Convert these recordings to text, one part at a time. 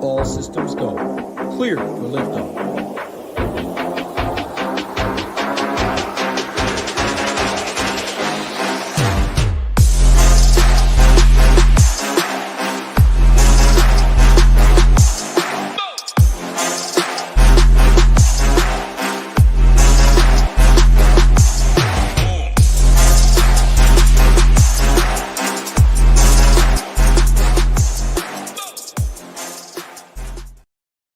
All systems go. Clear for liftoff.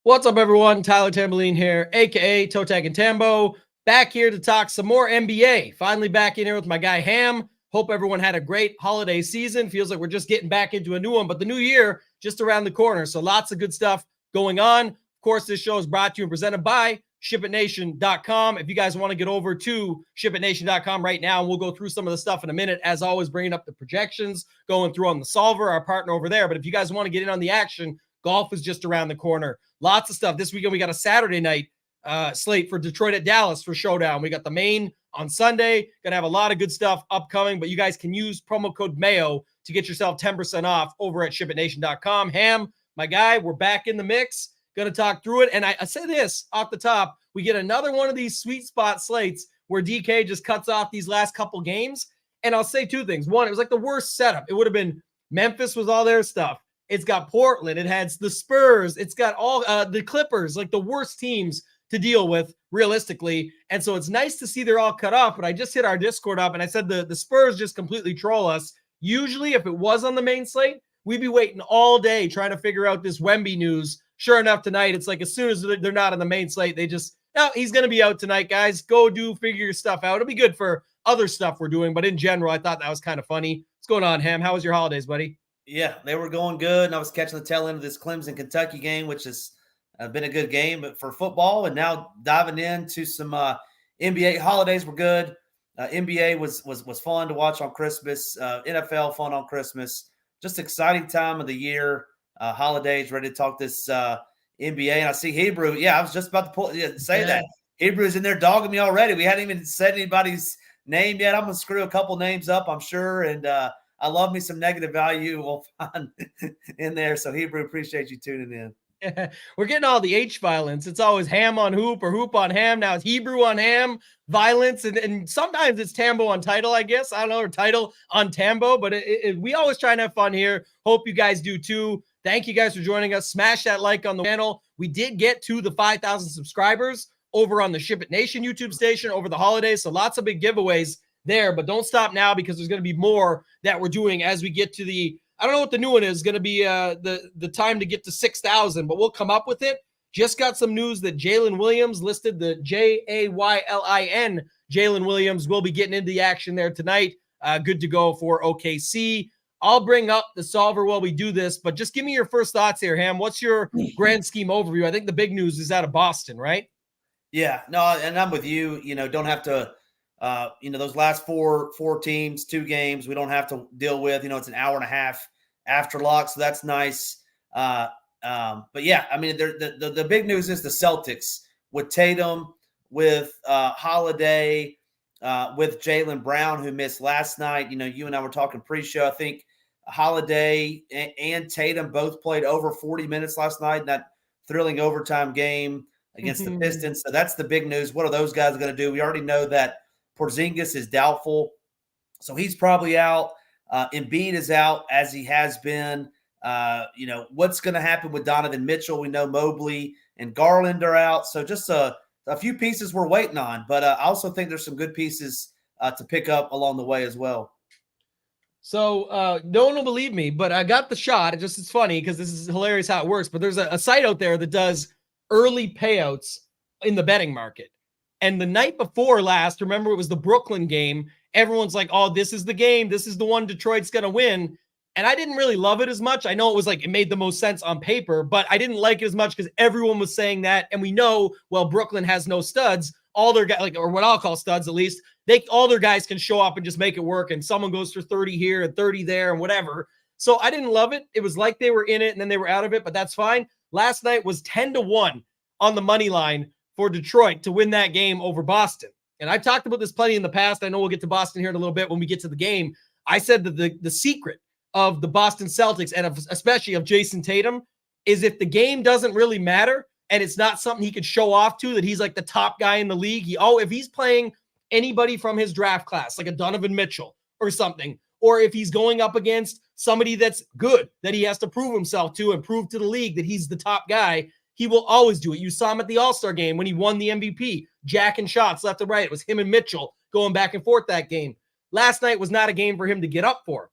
What's up, everyone? Tyler Tamboline here, a.k.a. ToeTagginTambo, back here to talk some more NBA. Finally back in here with my guy Ham. Hope everyone had a great holiday season. Feels like we're just getting back into a new one, but the new year just around the corner. So lots of good stuff going on. Of course, this show is brought to you and presented by SHIPITNation.com. If you guys want to get over to SHIPITNation.com right now, and we'll go through some of the stuff in a minute. As always, bringing up the projections, going through on the solver, our partner over there. But if you guys want to get in on the action, golf is just around the corner. Lots of stuff. This weekend, we got a Saturday night slate for Detroit at Dallas for Showdown. We got the main on Sunday. Going to have a lot of good stuff upcoming, but you guys can use promo code MAYO to get yourself 10% off over at SHIPITNation.com. Ham, my guy, we're back in the mix. Going to talk through it. And I say this off the top, we get another one of these sweet spot slates where DK just cuts off these last couple games. And I'll say two things. One, it was like the worst setup. It would have been Memphis with all their stuff. It's got Portland. It has the Spurs. It's got all the Clippers, like the worst teams to deal with realistically. And so it's nice to see they're all cut off. But I just hit our Discord up and I said the Spurs just completely troll us. Usually, if it was on the main slate, we'd be waiting all day trying to figure out this Wemby news. Sure enough, tonight, it's like as soon as they're not on the main slate, they just, oh, he's going to be out tonight, guys. Go figure your stuff out. It'll be good for other stuff we're doing. But in general, I thought that was kind of funny. What's going on, Ham? How was your holidays, buddy? Yeah, they were going good, and I was catching the tail end of this Clemson-Kentucky game, which has been a good game but for football, and now diving into some NBA. Holidays were good. NBA was fun to watch on Christmas. NFL fun on Christmas. Just exciting time of the year. Holidays, ready to talk this NBA, and I see Hebrew. Yeah, I was just about to say that. Hebrew's in there dogging me already. We hadn't even said anybody's name yet. I'm going to screw a couple names up, I'm sure, and I love me some negative value we'll find in there. So, Hebrew, appreciate you tuning in. Yeah, we're getting all the H violence. It's always Ham on Hoop or Hoop on Ham. Now it's Hebrew on Ham, violence, and sometimes it's Tambo on Title, I guess. I don't know, or Title on Tambo, but we always try and have fun here. Hope you guys do too. Thank you guys for joining us. Smash that like on the channel. We did get to the 5,000 subscribers over on the Ship It Nation YouTube station over the holidays, so lots of big giveaways there, but don't stop now because there's going to be more that we're doing as we get to the, I don't know what the new one is going to be, the time to get to 6,000, but we'll come up with it. Just got some news that Jalen Williams, listed the Jaylin, Jalen Williams, will be getting into the action there tonight. Good to go for OKC. I'll bring up the solver while we do this, but just give me your first thoughts here, Ham. What's your grand scheme overview? I think the big news is out of Boston, right? Yeah, no, and I'm with you. Don't have to, those last four teams, 2 games, we don't have to deal with. It's an hour and a half after lock, so that's nice. But yeah, I mean, the big news is the Celtics with Tatum, with Holiday, with Jaylen Brown, who missed last night. You and I were talking pre-show. I think Holiday and Tatum both played over 40 minutes last night in that thrilling overtime game against the Pistons. So that's the big news. What are those guys going to do? We already know that Porzingis is doubtful, so he's probably out. Embiid is out, as he has been. What's going to happen with Donovan Mitchell? We know Mobley and Garland are out. So just a few pieces we're waiting on. But I also think there's some good pieces to pick up along the way as well. So no one will believe me, but I got the shot. It's funny because this is hilarious how it works. But there's a site out there that does early payouts in the betting market. And the night before last, remember, it was the Brooklyn game. Everyone's like, oh, this is the game. This is the one Detroit's going to win. And I didn't really love it as much. I know it was like, it made the most sense on paper, but I didn't like it as much because everyone was saying that. And we know, well, Brooklyn has no studs. All their guys, or what I'll call studs at least, all their guys can show up and just make it work. And someone goes for 30 here and 30 there and whatever. So I didn't love it. It was like they were in it and then they were out of it, but that's fine. Last night was 10-1 on the money line for Detroit to win that game over Boston. And I've talked about this plenty in the past. I know we'll get to Boston here in a little bit when we get to the game. I said that the secret of the Boston Celtics and especially of Jason Tatum is if the game doesn't really matter and it's not something he could show off to, that he's like the top guy in the league. If he's playing anybody from his draft class, like a Donovan Mitchell or something, or if he's going up against somebody that's good, that he has to prove himself to and prove to the league that he's the top guy, he will always do it. You saw him at the All-Star game when he won the MVP, jacking shots left and right. It was him and Mitchell going back and forth that game. Last night was not a game for him to get up for.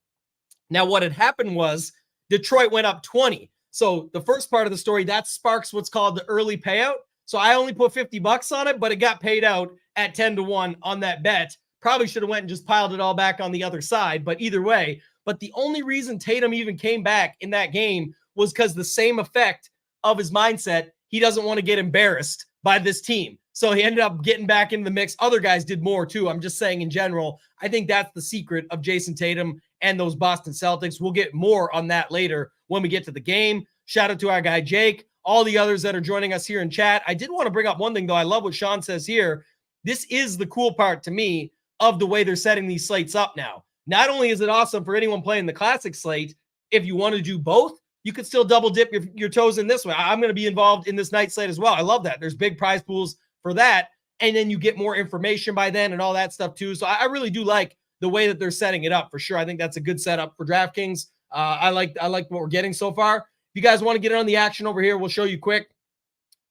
Now, what had happened was Detroit went up 20. So the first part of the story, that sparks what's called the early payout. So I only put $50 on it, but it got paid out at 10-1 on that bet. Probably should have went and just piled it all back on the other side, but either way. But the only reason Tatum even came back in that game was because the same effect of his mindset. He doesn't want to get embarrassed by this team. So he ended up getting back into the mix. Other guys did more too. I'm just saying in general, I think that's the secret of Jason Tatum and those Boston Celtics. We'll get more on that later when we get to the game. Shout out to our guy, Jake, all the others that are joining us here in chat. I did want to bring up one thing though. I love what Sean says here. This is the cool part to me of the way they're setting these slates up now. Not only is it awesome for anyone playing the classic slate, if you want to do both, you could still double dip your toes in this way. I'm going to be involved in this night slate as well. I love that. There's big prize pools for that. And then you get more information by then and all that stuff too. So I really do like the way that they're setting it up for sure. I think that's a good setup for DraftKings. I like what we're getting so far. If you guys want to get in on the action over here, we'll show you quick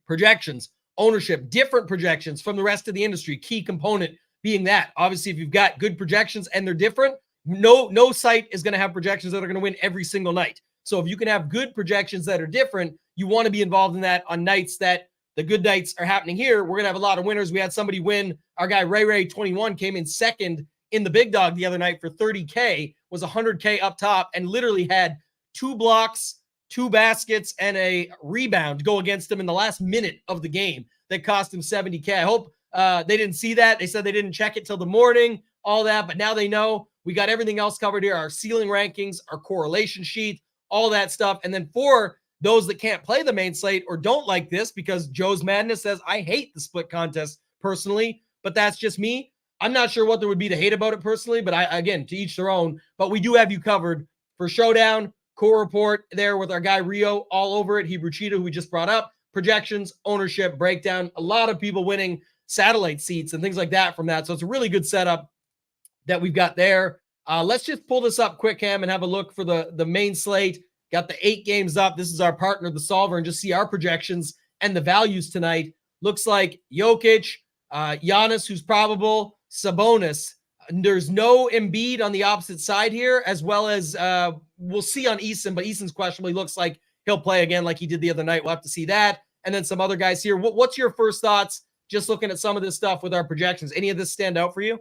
projections, ownership, different projections from the rest of the industry. Key component being that obviously if you've got good projections and they're different, no site is going to have projections that are going to win every single night. So if you can have good projections that are different, you want to be involved in that on nights that the good nights are happening here. We're going to have a lot of winners. We had somebody win. Our guy Ray21 came in second in the big dog the other night for 30K, was 100K up top, and literally had 2 blocks, 2 baskets, and a rebound go against him in the last minute of the game that cost him 70K. I hope they didn't see that. They said they didn't check it till the morning, all that, but now they know. We got everything else covered here, our ceiling rankings, our correlation sheet, all that stuff. And then for those that can't play the main slate or don't like this, because Joe's Madness says, I hate the split contest personally, but that's just me. I'm not sure what there would be to hate about it personally, but again, to each their own. But we do have you covered for Showdown, Core Report there with our guy Rio all over it. Hebrew Cheetah, who we just brought up, projections, ownership, breakdown, a lot of people winning satellite seats and things like that from that. So it's a really good setup that we've got there. Let's just pull this up quick, Cam, and have a look for the main slate. Got the 8 games up. This is our partner, the Solver, and just see our projections and the values tonight. Looks like Jokic, Giannis, who's probable, Sabonis. There's no Embiid on the opposite side here, as well as we'll see on Eason, but Eason's questionable. He looks like he'll play again like he did the other night. We'll have to see that. And then some other guys here. What's your first thoughts just looking at some of this stuff with our projections? Any of this stand out for you?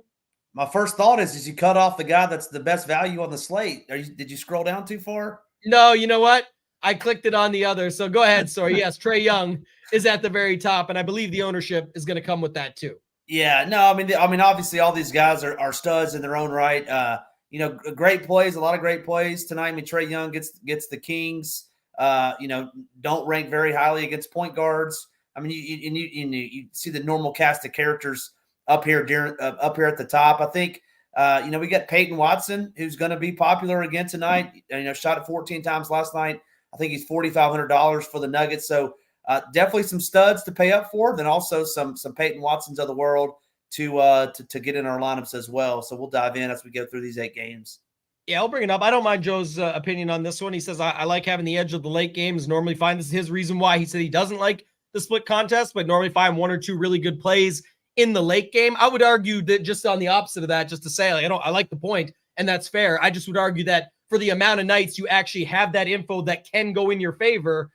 My first thought is you cut off the guy that's the best value on the slate. Did you scroll down too far? No, you know what? I clicked it on the other. So go ahead, sorry. Yes, Trae Young is at the very top, and I believe the ownership is going to come with that too. Yeah, no, I mean, obviously all these guys are studs in their own right. Great plays, a lot of great plays tonight. I mean, Trae Young gets the Kings. Don't rank very highly against point guards. I mean, you see the normal cast of characters up here at the top. I think we got Peyton Watson, who's going to be popular again tonight. Shot it 14 times last night. I think he's $4,500 for the Nuggets. So definitely some studs to pay up for. Then also some Peyton Watsons of the world to get in our lineups as well. So we'll dive in as we go through these 8 games. Yeah, I'll bring it up. I don't mind Joe's opinion on this one. He says, I like having the edge of the late games. Normally find this is his reason why. He said he doesn't like the split contest, but normally find 1 or 2 really good plays in the late game. I would argue that just on the opposite of that, just to say, I like the point, and that's fair. I just would argue that for the amount of nights you actually have that info that can go in your favor,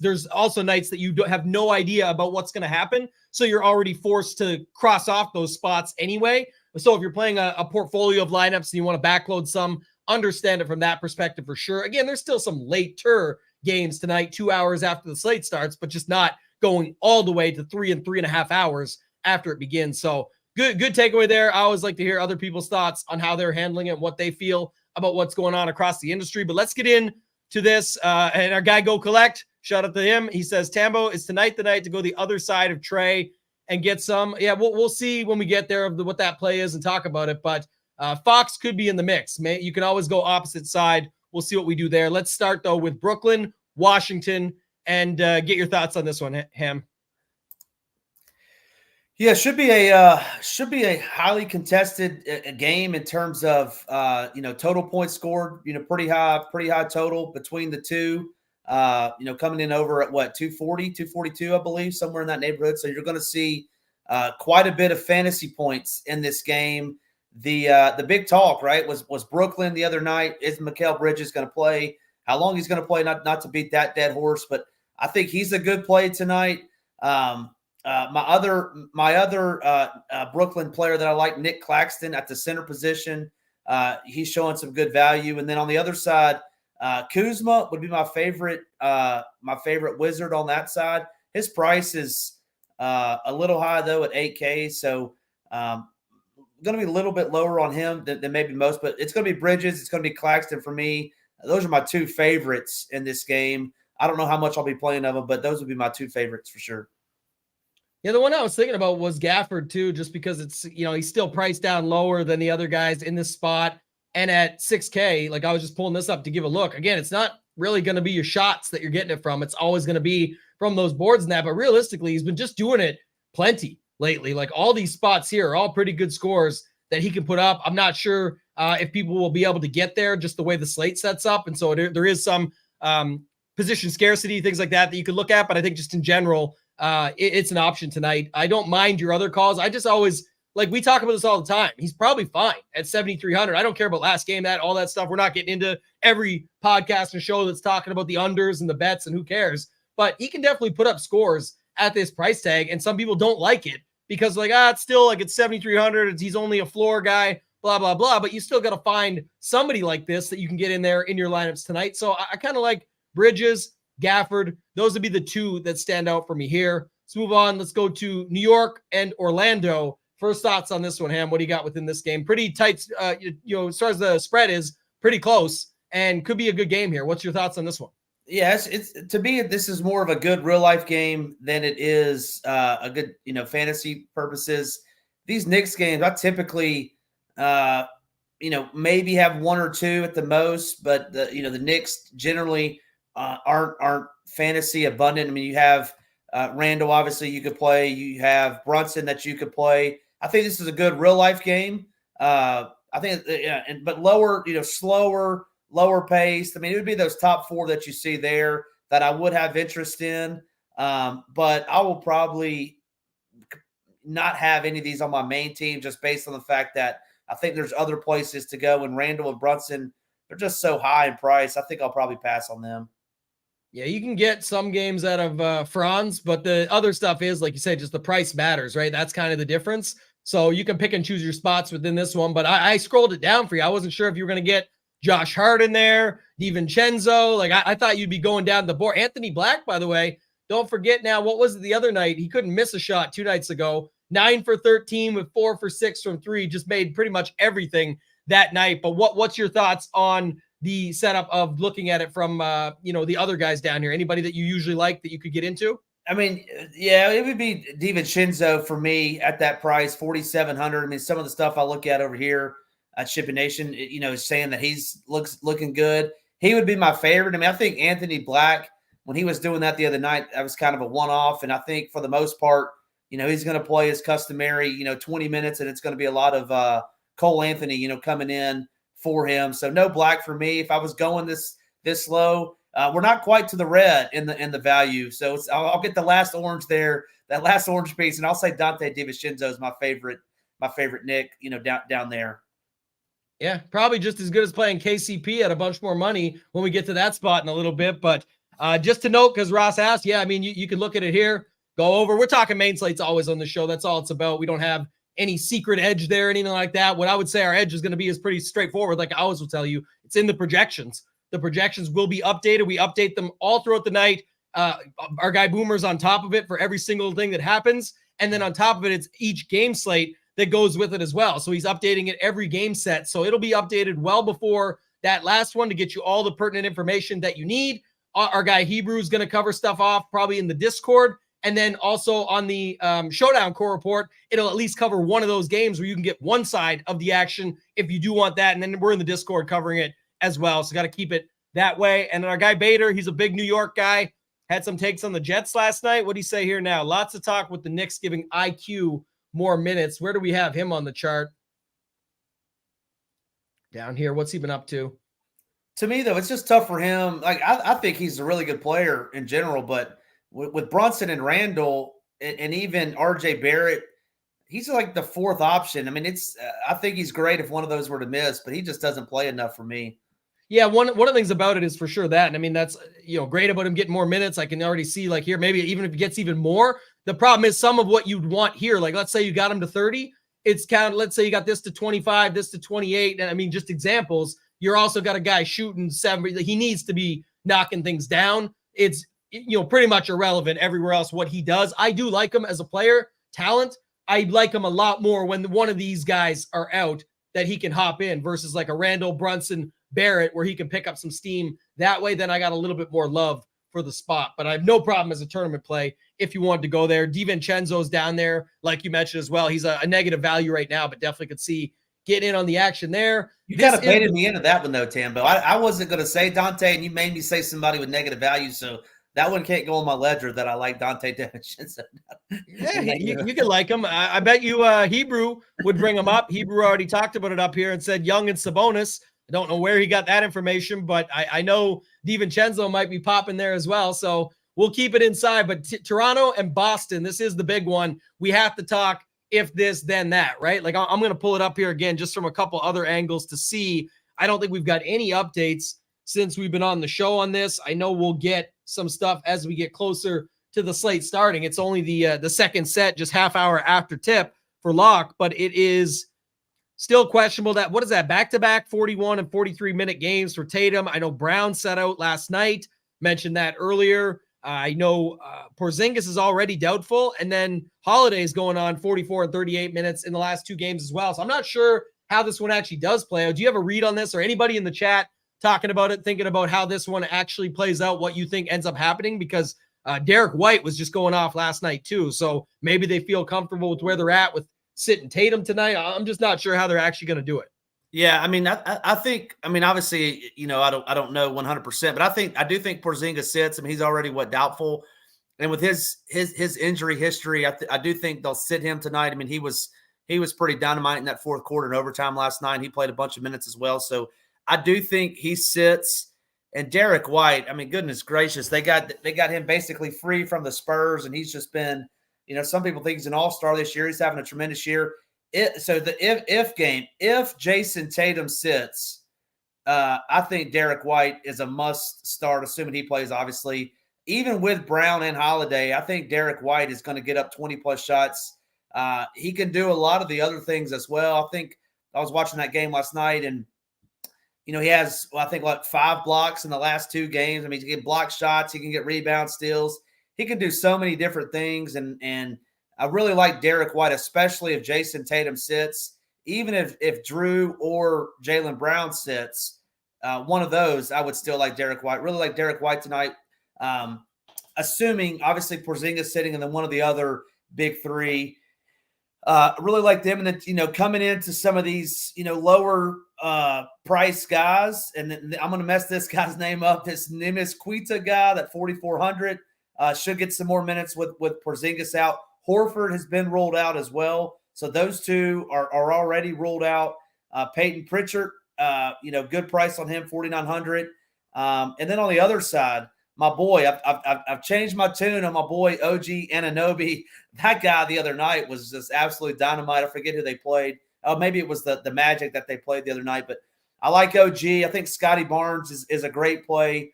there's also nights that you have no idea about what's going to happen. So you're already forced to cross off those spots anyway. So if you're playing a portfolio of lineups and you want to backload some, understand it from that perspective for sure. Again, there's still some later games tonight, 2 hours after the slate starts, but just not going all the way to 3 and 3.5 hours after it begins. So good takeaway there. I always like to hear other people's thoughts on how they're handling it, what they feel about what's going on across the industry. But let's get into this. And our guy Go Collect, shout out to him. He says, Tambo, is tonight the night to go the other side of Trae and get some? Yeah, we'll see when we get there of what that play is and talk about it. But Fox could be in the mix. You can always go opposite side. We'll see what we do there. Let's start, though, with Brooklyn Washington, and get your thoughts on this one, Ham. Yeah, should be a highly contested game in terms of total points scored. Pretty high total between the two. Coming in over at what 240, 242, I believe, somewhere in that neighborhood. So you're going to see quite a bit of fantasy points in this game. The big talk, right, was Brooklyn the other night. Is Mikal Bridges going to play? How long he's going to play? Not to beat that dead horse, but I think he's a good play tonight. My other Brooklyn player that I like, Nick Claxton at the center position. He's showing some good value. And then on the other side, Kuzma would be my favorite wizard on that side. His price is a little high though at 8K. So going to be a little bit lower on him than maybe most, but it's going to be Bridges. It's going to be Claxton for me. Those are my two favorites in this game. I don't know how much I'll be playing of them, but those would be my two favorites for sure. Yeah, the one I was thinking about was Gafford too, just because it's, he's still priced down lower than the other guys in this spot. And at 6K, like I was just pulling this up to give a look. Again, it's not really going to be your shots that you're getting it from. It's always going to be from those boards and that. But realistically, he's been just doing it plenty lately. Like all these spots here are all pretty good scores that he can put up. I'm not sure if people will be able to get there just the way the slate sets up. And so there is some position scarcity, things like that you could look at. But I think just in general, it's an option tonight. I don't mind your other calls. I just always, like we talk about this all the time. He's probably fine at 7,300. I don't care about last game, all that stuff. We're not getting into every podcast and show that's talking about the unders and the bets and who cares. But he can definitely put up scores at this price tag. And some people don't like it because it's still like it's 7,300. He's only a floor guy, blah, blah, blah. But you still got to find somebody like this that you can get in there in your lineups tonight. So I kind of like Bridges, Gafford. Those would be the two that stand out for me here. Let's move on. Let's go to New York and Orlando. First thoughts on this one, Ham. What do you got within this game? Pretty tight, as far as the spread is, pretty close and could be a good game here. What's your thoughts on this one? Yes, it's to me, this is more of a good real life game than it is a good, fantasy purposes. These Knicks games, I typically, maybe have one or two at the most, but the Knicks generally aren't fantasy abundant. I mean, you have Randall, obviously you could play. You have Brunson that you could play. I think this is a good real life game. I think, but lower, slower, lower paced. I mean, it would be those top four that you see there that I would have interest in. But I will probably not have any of these on my main team just based on the fact that I think there's other places to go. And Randall and Brunson, they're just so high in price. I think I'll probably pass on them. Yeah, you can get some games out of Franz, but the other stuff is, like you said, just the price matters, right? That's kind of the difference. So you can pick and choose your spots within this one, but I scrolled it down for you. I wasn't sure if you were going to get Josh Hart in there, DiVincenzo. Like I thought you'd be going down the board. Anthony Black, by the way, don't forget now, what was it the other night? He couldn't miss a shot 2 nights ago. 9 for 13 with 4 for 6 from 3, just made pretty much everything that night. But what's your thoughts on the setup of looking at it from, the other guys down here? Anybody that you usually like that you could get into? I mean, yeah, it would be DiVincenzo for me at that price, 4,700. I mean, some of the stuff I look at over here at SHIPIT Nation, is saying that he's looking good. He would be my favorite. I mean, I think Anthony Black, when he was doing that the other night, that was kind of a one-off. And I think for the most part, he's going to play his customary, 20 minutes, and it's going to be a lot of Cole Anthony, coming in for him. So no Black for me. If I was going this low, we're not quite to the red in the value. So I'll get the last orange there, that last orange piece, and I'll say Dante DiVincenzo is my favorite Nick, down there. Yeah, probably just as good as playing KCP at a bunch more money when we get to that spot in a little bit. But just to note, because Ross asked, yeah, I mean, you can look at it here, go over. We're talking main slates always on the show. That's all it's about. We don't have any secret edge there, anything like that. What I would say our edge is going to be is pretty straightforward. Like I always will tell you, it's in the projections. The projections will be updated. We update them all throughout the night. Our guy Boomer's on top of it for every single thing that happens. And then on top of it, it's each game slate that goes with it as well. So he's updating it every game set. So it'll be updated well before that last one to get you all the pertinent information that you need. Our guy Hebrew is going to cover stuff off probably in the Discord. And then also on the Showdown Core Report, it'll at least cover one of those games where you can get one side of the action if you do want that. And then we're in the Discord covering it as well. So got to keep it that way. And our guy Bader, he's a big New York guy. Had some takes on the Jets last night. What do you say here now? Lots of talk with the Knicks giving IQ more minutes. Where do we have him on the chart? Down here. What's he been up to? To me, though, it's just tough for him. Like I think he's a really good player in general, but with Brunson and Randall and even RJ Barrett, he's like the fourth option. I mean, I think he's great if one of those were to miss, but he just doesn't play enough for me. Yeah, one of the things about it is for sure that, and I mean, that's, great about him getting more minutes. I can already see, like, here, maybe even if he gets even more, the problem is some of what you'd want here, like, let's say you got him to 30, it's kind of, let's say you got this to 25, this to 28, and I mean, just examples, you're also got a guy shooting 70, he needs to be knocking things down. It's, pretty much irrelevant everywhere else what he does. I do like him as a player, talent. I like him a lot more when one of these guys are out that he can hop in versus like a Randall, Brunson, Barrett, where he can pick up some steam that way. Then I got a little bit more love for the spot, but I have no problem as a tournament play if you wanted to go there. DiVincenzo's down there, like you mentioned as well. He's a negative value right now, but definitely could see getting in on the action there. You kind of baited me into that one though, Tambo. I wasn't going to say Dante, and you made me say somebody with negative value, so that one can't go on my ledger that I like Dante DiVincenzo. Yeah, you can like him. I bet you Hebrew would bring him up. Hebrew already talked about it up here and said Young and Sabonis. I don't know where he got that information, but I know DiVincenzo might be popping there as well. So we'll keep it inside. But Toronto and Boston, this is the big one. We have to talk if this, then that, right? Like I'm going to pull it up here again just from a couple other angles to see. I don't think we've got any updates since we've been on the show on this. I know we'll get some stuff as we get closer to the slate starting. It's only the second set, just half hour after tip for lock, but it is still questionable that, what is that, back-to-back 41 and 43-minute games for Tatum. I know Brown set out last night, mentioned that earlier. I know Porzingis is already doubtful, and then Holiday's going on 44 and 38 minutes in the last two games as well. So I'm not sure how this one actually does play out. Do you have a read on this, or anybody in the chat talking about it, thinking about how this one actually plays out, what you think ends up happening? Because Derek White was just going off last night too. So maybe they feel comfortable with where they're at with sitting Tatum tonight. I'm just not sure how they're actually going to do it. Yeah, I mean, I think, obviously, I don't know 100%, but I do think Porzingis sits. I mean, he's already doubtful, and with his injury history, I do think they'll sit him tonight. I mean, he was pretty dynamite in that fourth quarter and overtime last night. He played a bunch of minutes as well, so I do think he sits. And Derek White, I mean, goodness gracious, they got him basically free from the Spurs, and he's just been, some people think he's an all-star this year. He's having a tremendous year. So the if game, if Jason Tatum sits, I think Derek White is a must start, assuming he plays, obviously. Even with Brown and Holiday, I think Derek White is going to get up 20-plus shots. He can do a lot of the other things as well. I think I was watching that game last night, and he has, I think, like 5 blocks in the last 2 games. I mean, he can get block shots. He can get rebound steals. He can do so many different things. And I really like Derek White, especially if Jason Tatum sits. Even if Drew or Jaylen Brown sits, one of those, I would still like Derek White. Really like Derek White tonight. Assuming, obviously, Porzingis sitting and then one of the other big three. I really like them. And then, coming into some of these, lower price guys, and I'm going to mess this guy's name up. This Nemes Quita guy, that 4,400, should get some more minutes with Porzingis out. Horford has been ruled out as well. So those two are already ruled out. Peyton Pritchard, good price on him, 4,900. And then on the other side, my boy, I've changed my tune on my boy OG Anunoby. That guy the other night was just absolute dynamite. I forget who they played. Oh, maybe it was the Magic that they played the other night. But I like OG. I think Scotty Barnes is a great play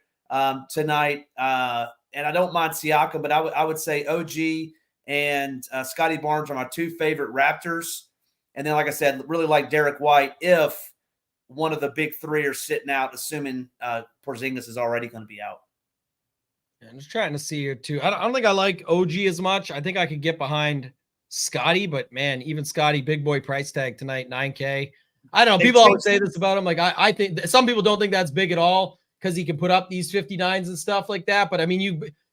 tonight. And I don't mind Siakam, but I would say OG and Scotty Barnes are my 2 favorite Raptors. And then, like I said, really like Derek White if one of the big 3 are sitting out, assuming Porzingis is already going to be out. I'm just trying to see here too. I don't think I like OG as much. I think I could get behind Scotty, but man, even Scotty, big boy price tag tonight, 9K. I don't know. People always say this about him. Like I think some people don't think that's big at all because he can put up these 59s and stuff like that. But I mean,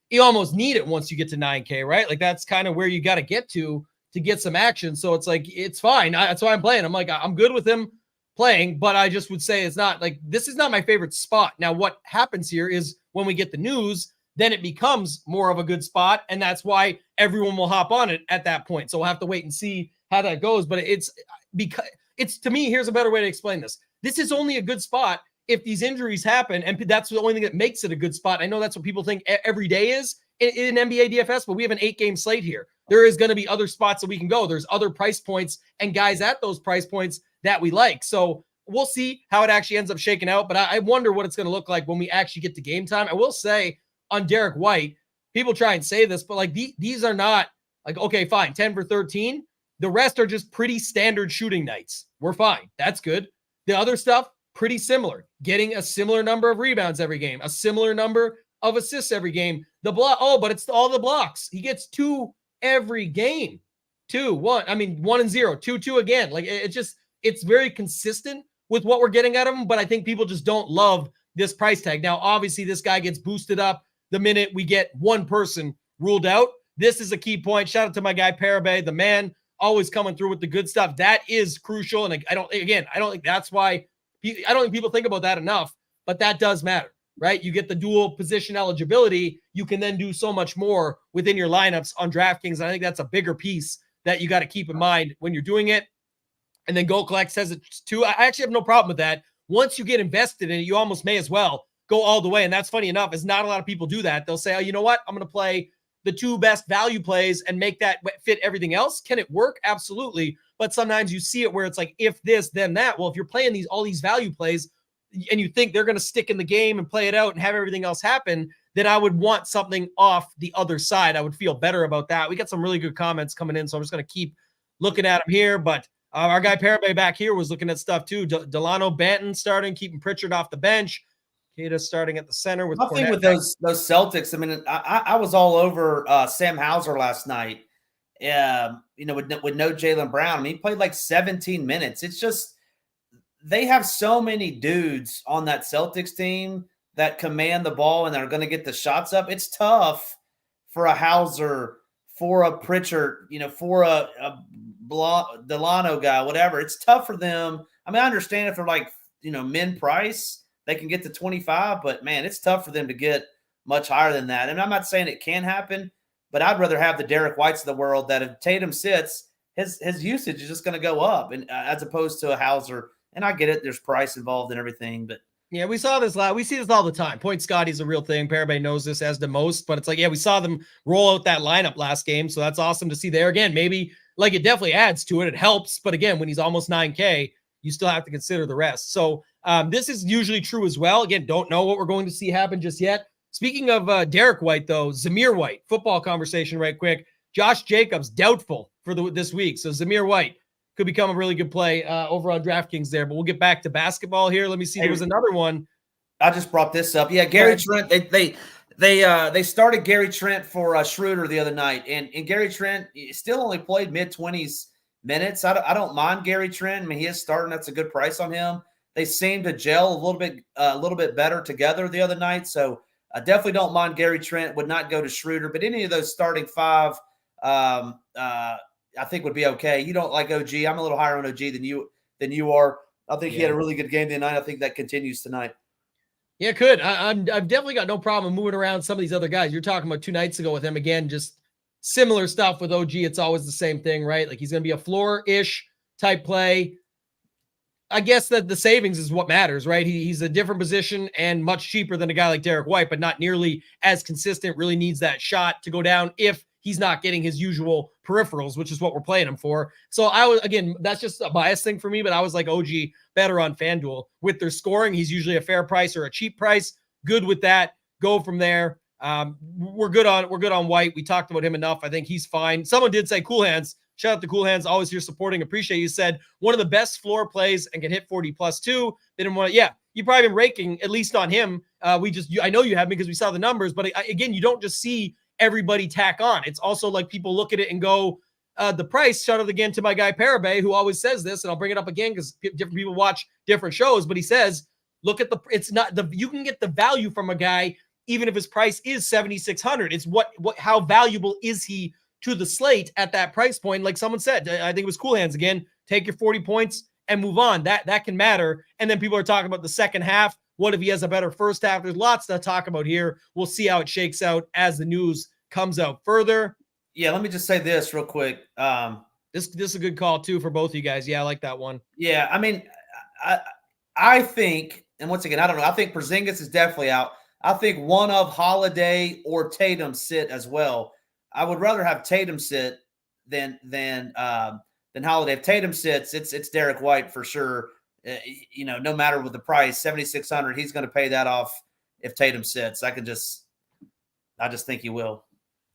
you almost need it once you get to 9K, right? Like that's kind of where you got to get to get some action. So it's like, it's fine. That's why I'm playing. I'm like, I'm good with him playing, but I just would say it's not like, this is not my favorite spot. Now, what happens here is when we get the news, then it becomes more of a good spot. And that's why everyone will hop on it at that point. So we'll have to wait and see how that goes. But it's because it's, to me, here's a better way to explain this. This is only a good spot if these injuries happen. And that's the only thing that makes it a good spot. I know that's what people think every day is in NBA DFS, but we have an 8-game slate here. There is going to be other spots that we can go. There's other price points and guys at those price points that we like. So we'll see how it actually ends up shaking out. But I wonder what it's going to look like when we actually get to game time. I will say on Derek White, people try and say this, but like these are not like, okay, fine, 10 for 13. The rest are just pretty standard shooting nights. We're fine. That's good. The other stuff, pretty similar. Getting a similar number of rebounds every game, a similar number of assists every game. The block, but it's all the blocks. He gets 2 every game. 2, 1. I mean, 1 and 0, 2, 2 again. Like it's very consistent with what we're getting out of him, but I think people just don't love this price tag. Now, obviously, this guy gets boosted up the minute we get one person ruled out. This is a key point. Shout out to my guy, Parabay, the man, always coming through with the good stuff. That is crucial. And I don't think that's why I don't think people think about that enough, but that does matter, right? You get the dual position eligibility. You can then do so much more within your lineups on DraftKings. And I think that's a bigger piece that you got to keep in mind when you're doing it. And then Go Collect says it too. I actually have no problem with that. Once you get invested in it, you almost may as well go all the way. And that's funny enough, is not a lot of people do that. They'll say, oh, you know what? I'm going to play the 2 best value plays and make that fit everything else. Can it work? Absolutely. But sometimes you see it where it's like, if this, then that. Well, if you're playing all these value plays and you think they're going to stick in the game and play it out and have everything else happen, then I would want something off the other side. I would feel better about that. We got some really good comments coming in, so I'm just going to keep looking at them here. But our guy Parabay back here was looking at stuff too. Delano Banton starting, keeping Pritchard off the bench. Kata starting at the center with nothing with those Celtics. I mean, I was all over Sam Hauser last night. With no Jaylen Brown. I mean, he played like 17 minutes. It's just they have so many dudes on that Celtics team that command the ball and are going to get the shots up. It's tough for a Hauser, for a Pritchard, for a Delano guy, whatever. It's tough for them. I mean, I understand if they're like, min price, they can get to 25, but man, it's tough for them to get much higher than that. And I'm not saying it can happen, but I'd rather have the Derek Whites of the world that if Tatum sits, his usage is just going to go up, and as opposed to a Hauser. And I get it, there's price involved and everything, but yeah, we saw this we see this all the time. Point Scotty's a real thing. Parabay knows this as the most, but it's like, yeah, we saw them roll out that lineup last game, so that's awesome to see there. Again, maybe like it definitely adds to it. It helps, but again, when he's almost 9K, you still have to consider the rest. So this is usually true as well. Again, don't know what we're going to see happen just yet. Speaking of Derek White, though, Zamir White, football conversation right quick. Josh Jacobs, doubtful for this week. So Zamir White could become a really good play over on DraftKings there. But we'll get back to basketball here. Let me see. There was another one. I just brought this up. Yeah, Gary Trent. They started Gary Trent for Schroeder the other night, and Gary Trent still only played mid-20s minutes. I don't mind Gary Trent. I mean, he is starting. That's a good price on him. They seem to gel a little bit better together the other night. So I definitely don't mind Gary Trent. Would not go to Schroeder, but any of those starting 5, I think would be okay. You don't like OG. I'm a little higher on OG than you are. I think he had a really good game tonight. I think that continues tonight. Yeah, could. I've definitely got no problem moving around some of these other guys. You're talking about 2 nights ago with him again, just similar stuff with OG. It's always the same thing, right? Like he's going to be a floor-ish type play. I guess that the savings is what matters, right? He's a different position and much cheaper than a guy like Derek White, but not nearly as consistent. Really needs that shot to go down if he's not getting his usual peripherals, which is what we're playing him for. So that's just a bias thing for me, but I was like OG better on FanDuel with their scoring. He's usually a fair price or a cheap price. Good with that. Go from there. We're good on White. We talked about him enough. I think he's fine. Someone did say Cool Hands. Shout out to Cool Hands, always here supporting. Appreciate you. Said one of the best floor plays and can hit 40+ too. They didn't want to, you probably been raking at least on him. I know you have because we saw the numbers, but again, you don't just see everybody tack on. It's also like people look at it and go, the price. Shout out again to my guy Parabay, who always says this, and I'll bring it up again because different people watch different shows, but he says, look at you can get the value from a guy even if his price is $7,600. It's how valuable is he to the slate at that price point? Like someone said, I think it was Cool Hands again, take your 40 points and move on. That can matter. And then people are talking about the second half. What if he has a better first half? There's lots to talk about here. We'll see how it shakes out as the news comes out further. Yeah, let me just say this real quick. This is a good call too for both of you guys. Yeah, I like that one. Yeah, I mean, I think, and once again, I don't know. I think Porzingis is definitely out. I think one of Holiday or Tatum sit as well. I would rather have Tatum sit than Holiday. If Tatum sits, it's Derek White for sure. No matter what the price, $7,600, he's going to pay that off if Tatum sits. I just think he will.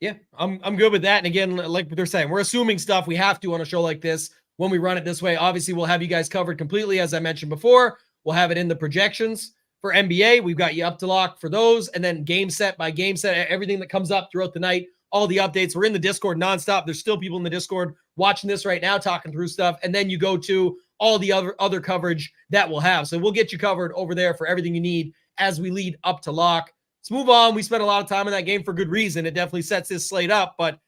Yeah, I'm good with that. And again, like they're saying, we're assuming stuff we have to on a show like this when we run it this way. Obviously, we'll have you guys covered completely, as I mentioned before. We'll have it in the projections for NBA. We've got you up to lock for those, and then game set by game set, everything that comes up throughout the night, all the updates. We're in the Discord nonstop. There's still people in the Discord watching this right now, talking through stuff, and then you go to all the other coverage that we'll have. So we'll get you covered over there for everything you need as we lead up to lock. Let's move on. We spent a lot of time in that game for good reason. It definitely sets this slate up, but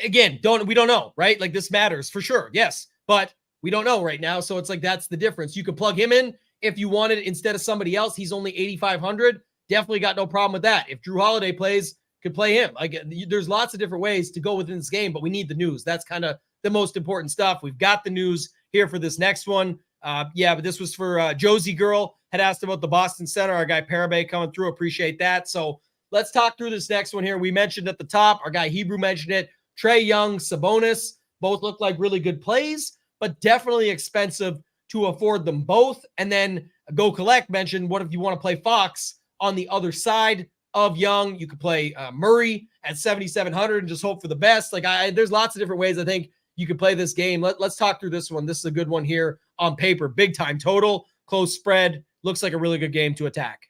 again, we don't know, right? Like, this matters for sure. Yes, but we don't know right now. So it's like, that's the difference. You could plug him in if you wanted instead of somebody else. He's only 8,500. Definitely got no problem with that. If Drew Holiday plays, could play him. Like, there's lots of different ways to go within this game, but we need the news. That's kind of the most important stuff. We've got the news here for this next one. But this was for Josie Girl had asked about the Boston Center. Our guy Parabay coming through. Appreciate that. So let's talk through this next one here. We mentioned at the top, our guy Hebrew mentioned it. Trae Young, Sabonis, both look like really good plays, but definitely expensive to afford them both. And then Go Collect mentioned, what if you want to play Fox on the other side of Young? You could play Murray at 7,700 and just hope for the best. Like, there's lots of different ways I think you could play this game. Let's talk through this one. This is a good one here on paper. Big time total, close spread. Looks like a really good game to attack.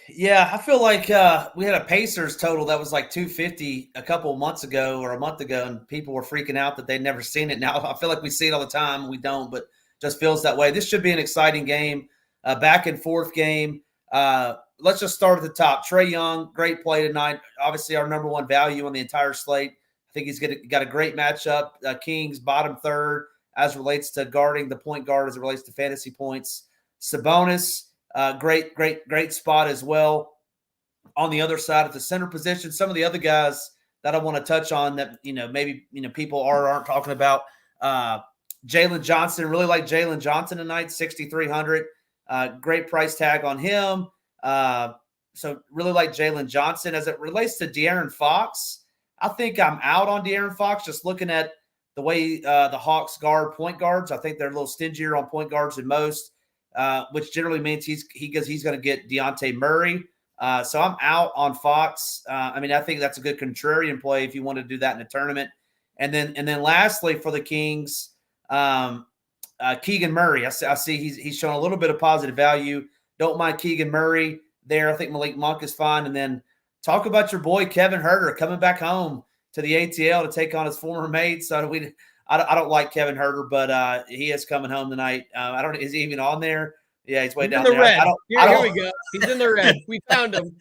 Yeah, I feel like we had a Pacers total that was like 250 a couple of months ago or a month ago, and people were freaking out that they'd never seen it. Now I feel like we see it all the time. We don't, but just feels that way. This should be an exciting game, back and forth game. Let's just start at the top. Trae Young, great play tonight. Obviously, our number one value on the entire slate. I think he's got a great matchup. Kings bottom third as relates to guarding the point guard, as it relates to fantasy points. Sabonis, great spot as well. On the other side at the center position, some of the other guys that I want to touch on that maybe people aren't talking about. Jalen Johnson, really like Jalen Johnson tonight, 6,300. Great price tag on him. So really like Jalen Johnson. As it relates to De'Aaron Fox, I think I'm out on De'Aaron Fox. Just looking at the way the Hawks guard point guards, I think they're a little stingier on point guards than most. Which generally means he's going to get Dejounte Murray. So I'm out on Fox. I think that's a good contrarian play if you want to do that in a tournament. And then lastly for the Kings, Keegan Murray. I see he's showing a little bit of positive value. Don't mind Keegan Murray there. I think Malik Monk is fine. And then talk about your boy Kevin Huerter coming back home to the ATL to take on his former mates. I don't like Kevin Huerter, but he is coming home tonight. Is he even on there? Yeah, he's way down there. Red. Here we go. He's in the red. We found him.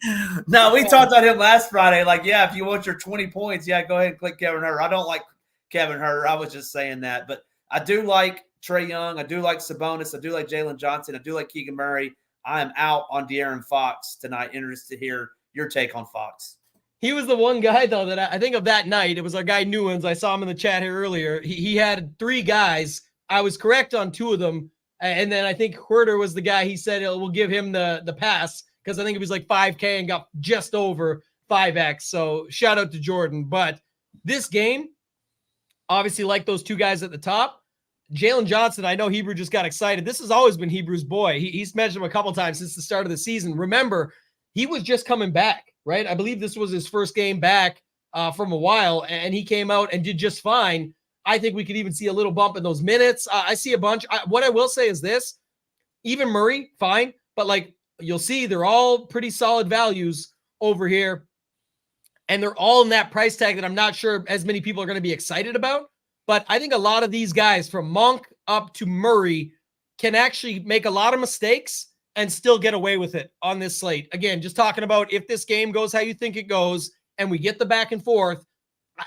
No, we talked about him last Friday. Like, yeah, if you want your 20 points, yeah, go ahead and click Kevin Huerter. I don't like Kevin Huerter. I was just saying that. But I do like Trae Young. I do like Sabonis. I do like Jalen Johnson. I do like Keegan Murray. I am out on De'Aaron Fox tonight. Interested to hear your take on Fox. He was the one guy, though, that I think of that night. It was our guy Newlands. I saw him in the chat here earlier. He had three guys. I was correct on two of them. And then I think Huerter was the guy he said we'll give him the pass because I think it was like 5K and got just over 5X. So shout out to Jordan. But this game, obviously like those two guys at the top, Jalen Johnson, I know Hebrew just got excited. This has always been Hebrew's boy. He's mentioned him a couple times since the start of the season. Remember, he was just coming back, right? I believe this was his first game back from a while, and he came out and did just fine. I think we could even see a little bump in those minutes. I see a bunch. What I will say is this, even Murray, fine, but like you'll see they're all pretty solid values over here, and they're all in that price tag that I'm not sure as many people are going to be excited about. But I think a lot of these guys from Monk up to Murray can actually make a lot of mistakes and still get away with it on this slate. Again, just talking about if this game goes how you think it goes and we get the back and forth,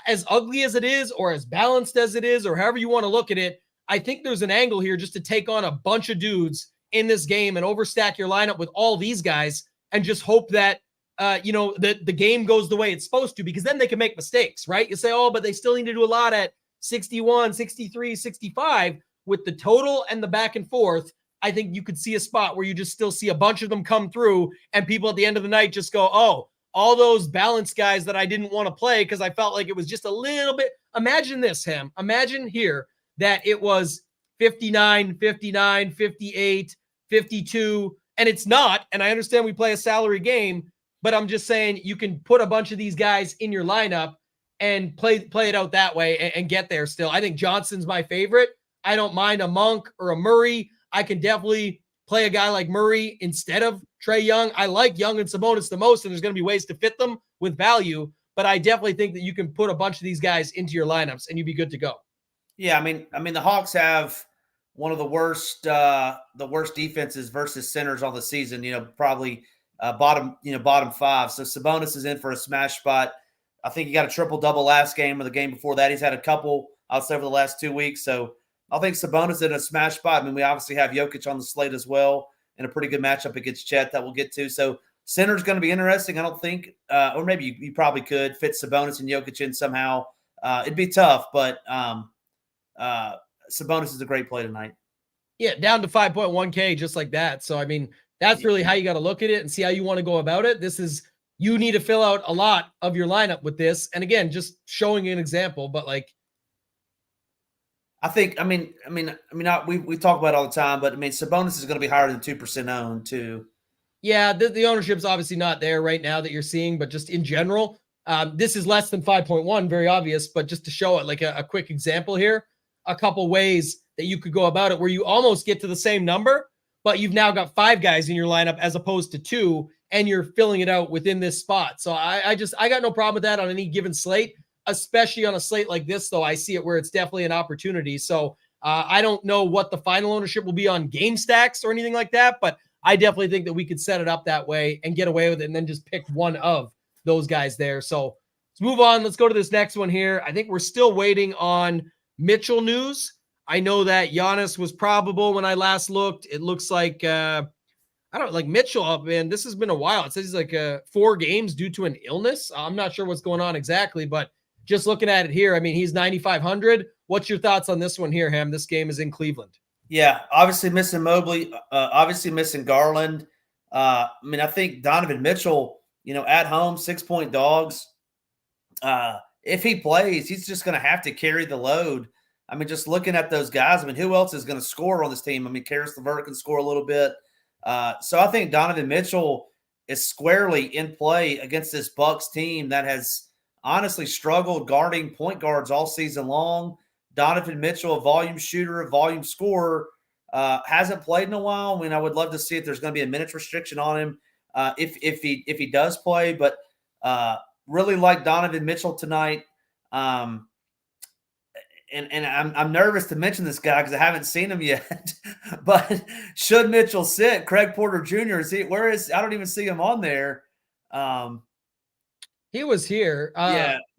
as ugly as it is or as balanced as it is or however you want to look at it, I think there's an angle here just to take on a bunch of dudes in this game and overstack your lineup with all these guys and just hope that, the game goes the way it's supposed to, because then they can make mistakes, right? You say, oh, but they still need to do a lot at 61, 63, 65 with the total and the back and forth. I think you could see a spot where you just still see a bunch of them come through and people at the end of the night just go, oh, all those balanced guys that I didn't want to play because I felt like it was just a little bit. Imagine this, Ham. Imagine here that it was 59, 59, 58, 52, and it's not. And I understand we play a salary game, but I'm just saying you can put a bunch of these guys in your lineup and play it out that way and get there still. I think Johnson's my favorite. I don't mind a Monk or a Murray. I can definitely play a guy like Murray instead of Trae Young. I like Young and Sabonis the most, and there's going to be ways to fit them with value, but I definitely think that you can put a bunch of these guys into your lineups and you'd be good to go. Yeah, I mean, the Hawks have one of the worst defenses versus centers on the season. Probably bottom 5. So Sabonis is in for a smash spot. I think he got a triple-double last game or the game before that. He's had a couple, I'll say, over the last 2 weeks. So I think Sabonis in a smash spot. I mean, we obviously have Jokic on the slate as well in a pretty good matchup against Chet that we'll get to. So center's going to be interesting. I don't think, or maybe you probably could fit Sabonis and Jokic in somehow. It'd be tough, but Sabonis is a great play tonight. Yeah, down to 5.1K just like that. So, I mean, that's really how you got to look at it and see how you want to go about it. You need to fill out a lot of your lineup with this. And again, just showing you an example, but like, we talk about it all the time, but I mean, Sabonis is going to be higher than 2% owned too. Yeah, the ownership's obviously not there right now that you're seeing, but just in general, this is less than 5.1, very obvious, but just to show it like a quick example here, a couple ways that you could go about it where you almost get to the same number, but you've now got 5 guys in your lineup as opposed to 2, and you're filling it out within this spot. So I got no problem with that on any given slate, especially on a slate like this, though. I see it where it's definitely an opportunity. So I don't know what the final ownership will be on game stacks or anything like that, but I definitely think that we could set it up that way and get away with it and then just pick one of those guys there. So let's move on. Let's go to this next one here. I think we're still waiting on Mitchell news. I know that Giannis was probable when I last looked. It looks like, Mitchell up, man. This has been a while. It says he's like 4 games due to an illness. I'm not sure what's going on exactly, but just looking at it here, I mean, he's 9,500. What's your thoughts on this one here, Ham? This game is in Cleveland. Yeah, obviously missing Mobley, obviously missing Garland. I think Donovan Mitchell, at home, 6-point dogs. If he plays, he's just going to have to carry the load. I mean, just looking at those guys, who else is going to score on this team? Karis LeVert can score a little bit. So I think Donovan Mitchell is squarely in play against this Bucks team that has honestly struggled guarding point guards all season long. Donovan Mitchell, a volume shooter, a volume scorer, hasn't played in a while. I would love to see if there's going to be a minutes restriction on him if he does play. But really like Donovan Mitchell tonight. And I'm nervous to mention this guy because I haven't seen him yet. But should Mitchell sit, Craig Porter Jr. I don't even see him on there. He was here.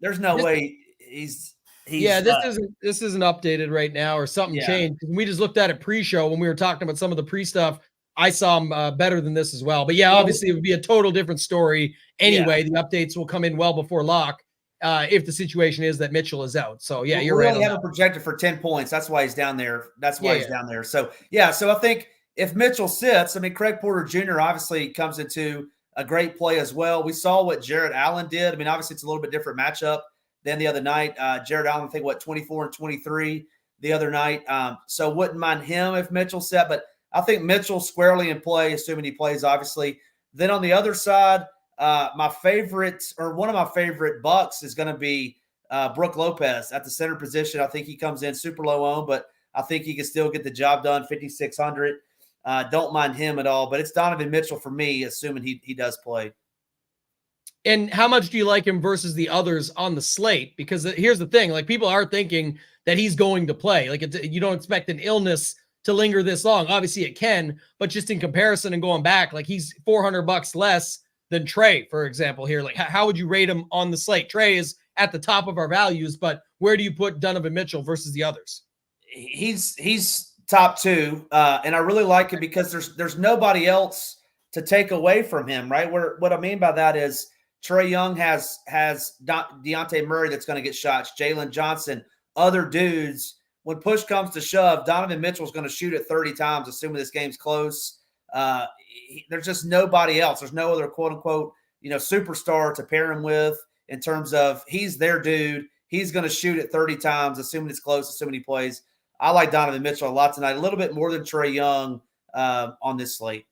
There's no way he's this isn't updated right now or something changed. We just looked at it pre-show when we were talking about some of the pre-stuff. I saw him better than this as well. But obviously it would be a total different story anyway. The updates will come in well before lock. If the situation is that Mitchell is out. So, you're right. We only have him projected for 10 points. That's why he's down there. He's down there. So, so I think if Mitchell sits, Craig Porter Jr. obviously comes into a great play as well. We saw what Jarrett Allen did. Obviously it's a little bit different matchup than the other night. Jarrett Allen, I think, 24 and 23 the other night. So wouldn't mind him if Mitchell sat, but I think Mitchell squarely in play, assuming he plays, obviously. Then on the other side, one of my favorite Bucks is going to be Brook Lopez at the center position. I think he comes in super low owned, but I think he can still get the job done, 5,600. Don't mind him at all, but it's Donovan Mitchell for me, assuming he does play. And how much do you like him versus the others on the slate? Because here's the thing, people are thinking that he's going to play. You don't expect an illness to linger this long. Obviously it can, but just in comparison and going back, he's $400 less than Trae, for example, here. How would you rate him on the slate? Trae is at the top of our values, but where do you put Donovan Mitchell versus the others? he's top 2, and I really like it because there's nobody else to take away from him, right? What I mean by that is Trae Young has Dejounte Murray that's going to get shots, Jalen Johnson, other dudes. When push comes to shove, Donovan Mitchell's going to shoot it 30 times, assuming this game's close. There's just nobody else. There's no other quote unquote, superstar to pair him with in terms of he's their dude. He's going to shoot it 30 times, assuming it's close, assuming he plays. I like Donovan Mitchell a lot tonight, a little bit more than Trae Young on this slate.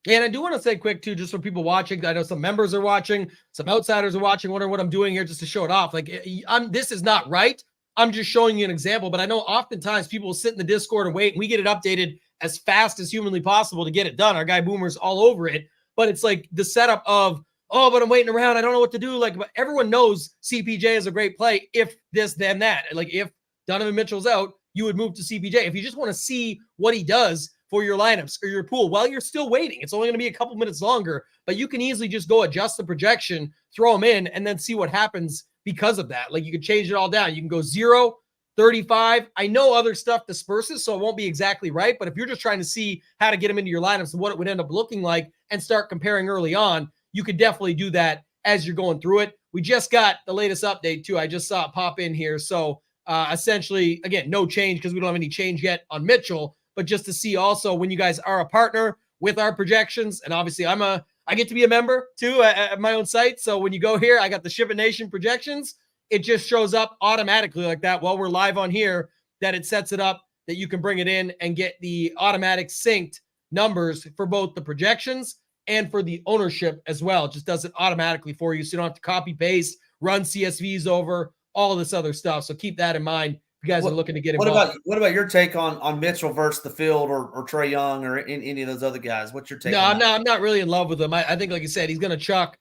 Yeah, and I do want to say quick, too, just for people watching, I know some members are watching, some outsiders are watching, wondering what I'm doing here just to show it off. Like, this is not right. I'm just showing you an example, but I know oftentimes people will sit in the Discord and wait, and we get it updated as fast as humanly possible to get it done. Our guy Boomer's all over it, but it's like the setup of, oh, but I'm waiting around. I don't know what to do. Like, but everyone knows CPJ is a great play if this, then that. Like, if Donovan Mitchell's out, you would move to CPJ. If you just want to see what he does for your lineups or your pool while you're still waiting, it's only going to be a couple minutes longer, but you can easily just go adjust the projection, throw them in, and then see what happens because of that. Like, you can change it all down. You can go 0, 35. I know other stuff disperses, so it won't be exactly right, but if you're just trying to see how to get them into your lineups and what it would end up looking like and start comparing early on, you could definitely do that as you're going through it. We just got the latest update too. I just saw it pop in here. So essentially, again, no change because we don't have any change yet on Mitchell, but just to see also when you guys are a partner with our projections, and obviously I get to be a member too at my own site. So when you go here, I got the SHIPIT Nation projections. It just shows up automatically like that while we're live on here, that it sets it up that you can bring it in and get the automatic synced numbers for both the projections and for the ownership as well. It just does it automatically for you. So you don't have to copy paste, run CSVs over, all this other stuff. So keep that in mind. If you guys are looking to get involved. What about your take on Mitchell versus the field or Trae Young or any of those other guys? What's your take? No, I'm not really in love with him. I think, like you said, he's going to chuck.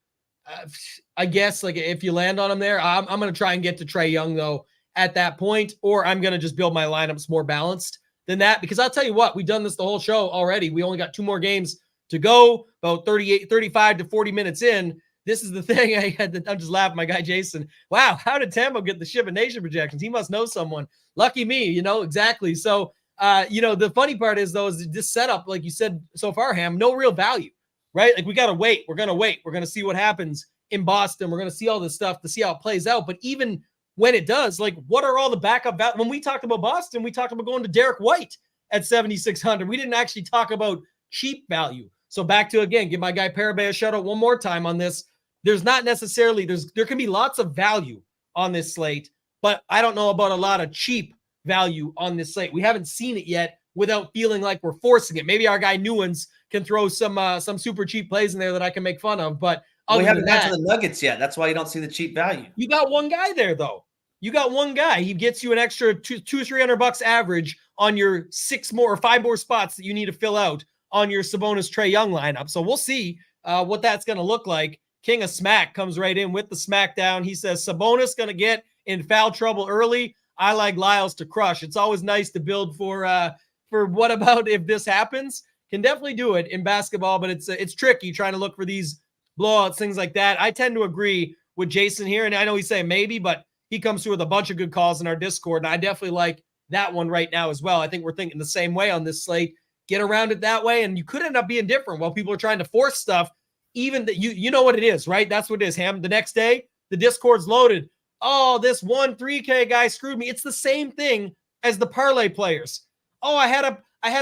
I guess like if you land on him there, I'm going to try and get to Trae Young though at that point, or I'm going to just build my lineups more balanced than that, because I'll tell you what, we've done this the whole show already. We only got 2 more games to go, about 35 to 40 minutes in. This is the thing. I'm just laughing. My guy Jason, wow, how did Tambo get the SHIPIT Nation projections? He must know someone. Lucky me, exactly. So, the funny part is though, is this setup, like you said so far, Ham, no real value, right? Like we got to wait. We're going to wait. We're going to see what happens in Boston. We're going to see all this stuff to see how it plays out. But even when it does, like what are all the backup when we talked about Boston, we talked about going to Derek White at 7,600. We didn't actually talk about cheap value. So back to, again, give my guy Parabay a shout out one more time on this. There's not necessarily, there can be lots of value on this slate, but I don't know about a lot of cheap value on this slate. We haven't seen it yet without feeling like we're forcing it. Maybe our guy Newlands can throw some super cheap plays in there that I can make fun of, but we haven't got to the Nuggets yet. That's why you don't see the cheap value. You got one guy there though. You got one guy. He gets you an extra $200-$300 average on your 5 more spots that you need to fill out on your Sabonis Trae Young lineup. So we'll see what that's going to look like. King of Smack comes right in with the smackdown. He says Sabonis going to get in foul trouble early. I like Lyles to crush. It's always nice to build for what about if this happens. Can definitely do it in basketball, but it's tricky trying to look for these blowouts, things like that. I tend to agree with Jason here, and I know he's saying maybe, but he comes through with a bunch of good calls in our Discord, and I definitely like that one right now as well. I think we're thinking the same way on this slate. Get around it that way, and you could end up being different while people are trying to force stuff. Even that you know what it is, right? That's what it is, Ham. The next day, the Discord's loaded. Oh, this 3K guy screwed me. It's the same thing as the parlay players. Oh, I had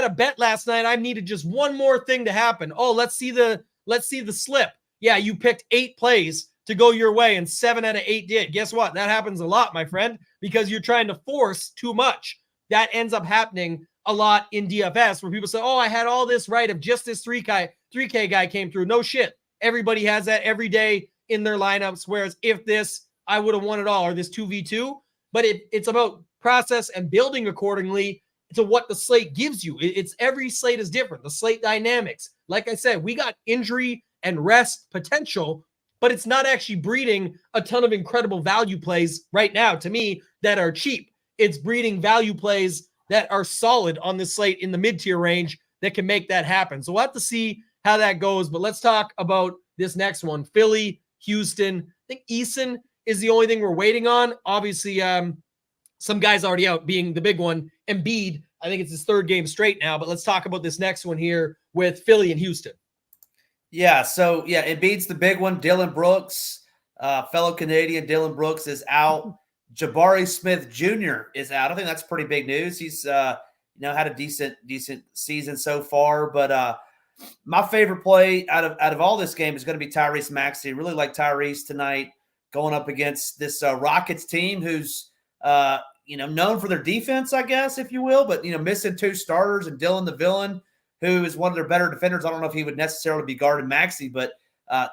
a bet last night. I needed just one more thing to happen. Oh, let's see the slip. Yeah, you picked 8 plays to go your way, and 7 out of 8 did. Guess what? That happens a lot, my friend, because you're trying to force too much. That ends up happening a lot in DFS where people say, oh, I had all this right if just this 3K guy came through. No shit. Everybody has that every day in their lineups, whereas if this, I would have won it all, or this 2v2. But it's about process and building accordingly to what the slate gives you. It's every slate is different. The slate dynamics. Like I said, we got injury and rest potential, but it's not actually breeding a ton of incredible value plays right now, to me, that are cheap. It's breeding value plays that are solid on this slate in the mid-tier range that can make that happen. So we'll have to see how that goes, but let's talk about this next one. Philly, Houston. I think Eason is the only thing we're waiting on. Obviously, some guys already out, being the big one, Embiid. I think it's his third game straight now, but let's talk about this next one here with Philly and Houston. Yeah, so Embiid's the big one. Dylan Brooks, fellow Canadian Dylan Brooks is out. Jabari Smith Jr. is out. I think that's pretty big news. He's had a decent season so far, but my favorite play out of all this game is going to be Tyrese Maxey. Really like Tyrese tonight going up against this Rockets team who's known for their defense, I guess, if you will, but missing two starters and Dylan the Villain, who is one of their better defenders. I don't know if he would necessarily be guarding Maxey, but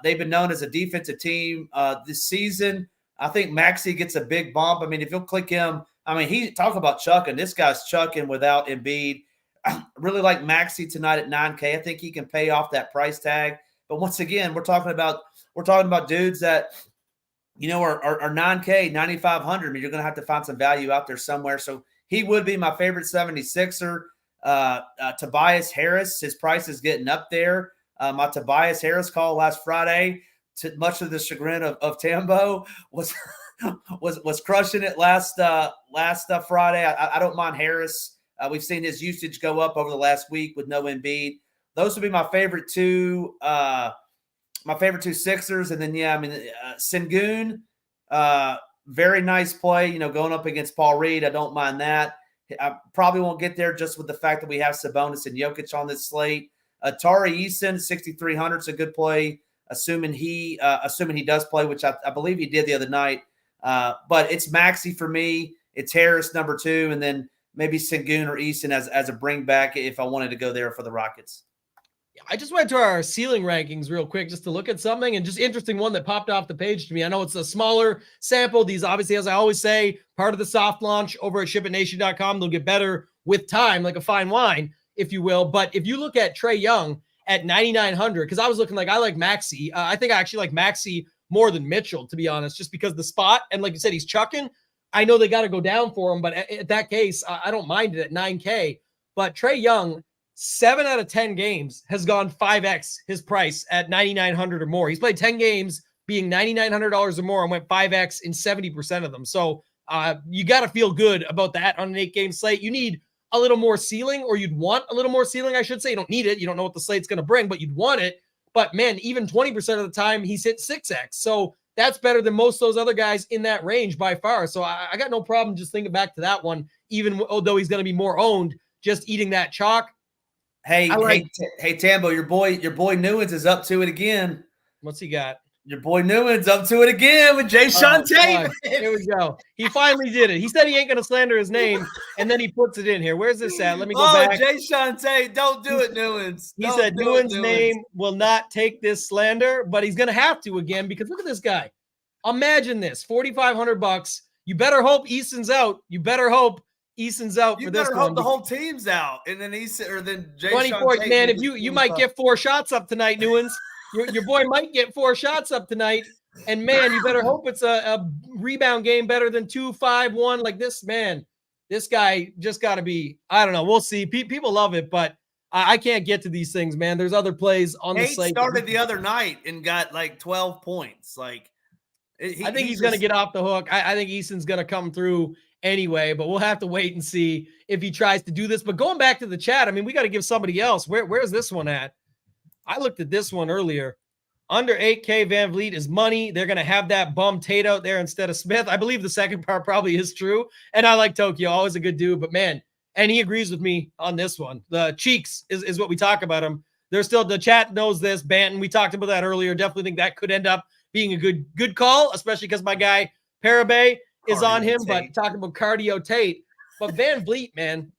they've been known as a defensive team this season. I think Maxey gets a big bump. I mean, if you'll click him, he talk about chucking. This guy's chucking without Embiid. I really like Maxey tonight at 9K. I think he can pay off that price tag. But once again, we're talking about dudes that are 9K, 9,500. I mean, you're going to have to find some value out there somewhere. So he would be my favorite 76er. Tobias Harris, his price is getting up there. My Tobias Harris call last Friday, to much of the chagrin of Tambo, was crushing it last Friday. I don't mind Harris. We've seen his usage go up over the last week with no Embiid. Those would be my favorite two. My favorite two Sixers, and then Sengun, very nice play. Going up against Paul Reed, I don't mind that. I probably won't get there just with the fact that we have Sabonis and Jokic on this slate. Tari Eason, 6,300 is a good play, assuming he does play, which I believe he did the other night. But it's Maxey for me. It's Harris number 2, and then maybe Sengun or Eason as a bring back if I wanted to go there for the Rockets. I just went to our ceiling rankings real quick just to look at something, and just interesting one that popped off the page to me. I know it's a smaller sample. These obviously, as I always say, part of the soft launch over at ShipItNation.com. They'll get better with time, like a fine wine, if you will. But if you look at Trae Young at 9,900, because I was looking I like Maxey. I think I actually like Maxey more than Mitchell, to be honest, just because the spot, and like you said, he's chucking. I know they got to go down for him, but at that case, I don't mind it at 9K. But Trae Young, 7 out of 10 games has gone 5x his price at 9,900 or more. He's played 10 games being $9,900 or more and went 5x in 70% of them. So you got to feel good about that on an 8-game slate. You need a little more ceiling, or you'd want a little more ceiling, I should say. You don't need it. You don't know what the slate's going to bring, but you'd want it. But man, even 20% of the time he's hit 6x. So that's better than most of those other guys in that range by far. So I got no problem just thinking back to that one, even though he's going to be more owned, just eating that chalk. Hey, Tambo, your boy Newens is up to it again. What's he got? Your boy Newens up to it again with Jason Tate. Here we go. He finally did it. He said he ain't going to slander his name, and then he puts it in here. Where's this at? Let me go back. Jason Tate, don't do it, Newens. He said Newens' name will not take this slander, but he's going to have to again, because look at this guy. Imagine this, $4,500. You better hope Eason's out. You better hope Eason's out for this one. You better hope the whole team's out, and then Eason, or then Jason 24th, man. If you might get 4 shots up tonight, Newens. Your boy might get 4 shots up tonight, and man, you better hope it's a rebound game better than 2-5-1 like this. Man, this guy just got to be. I don't know. We'll see. People love it, but I can't get to these things, man. There's other plays on the slate. Started the other night and got like 12 points. I think he's going to get off the hook. I think Eason's going to come through anyway, but we'll have to wait and see if he tries to do this. But going back to the chat, I mean, we got to give somebody else. Where's this one at? I looked at this one earlier. Under 8K, Van Vliet is money. They're going to have that bum Tate out there instead of Smith. I believe the second part probably is true. And I like Tokyo, always a good dude. But man, and he agrees with me on this one. The cheeks is what we talk about him. They're still, the chat knows this. Banton, we talked about that earlier. Definitely think that could end up being a good call, especially because my guy Parabay is on him. Tate. But talking about cardio Tate. But Van Vliet, man,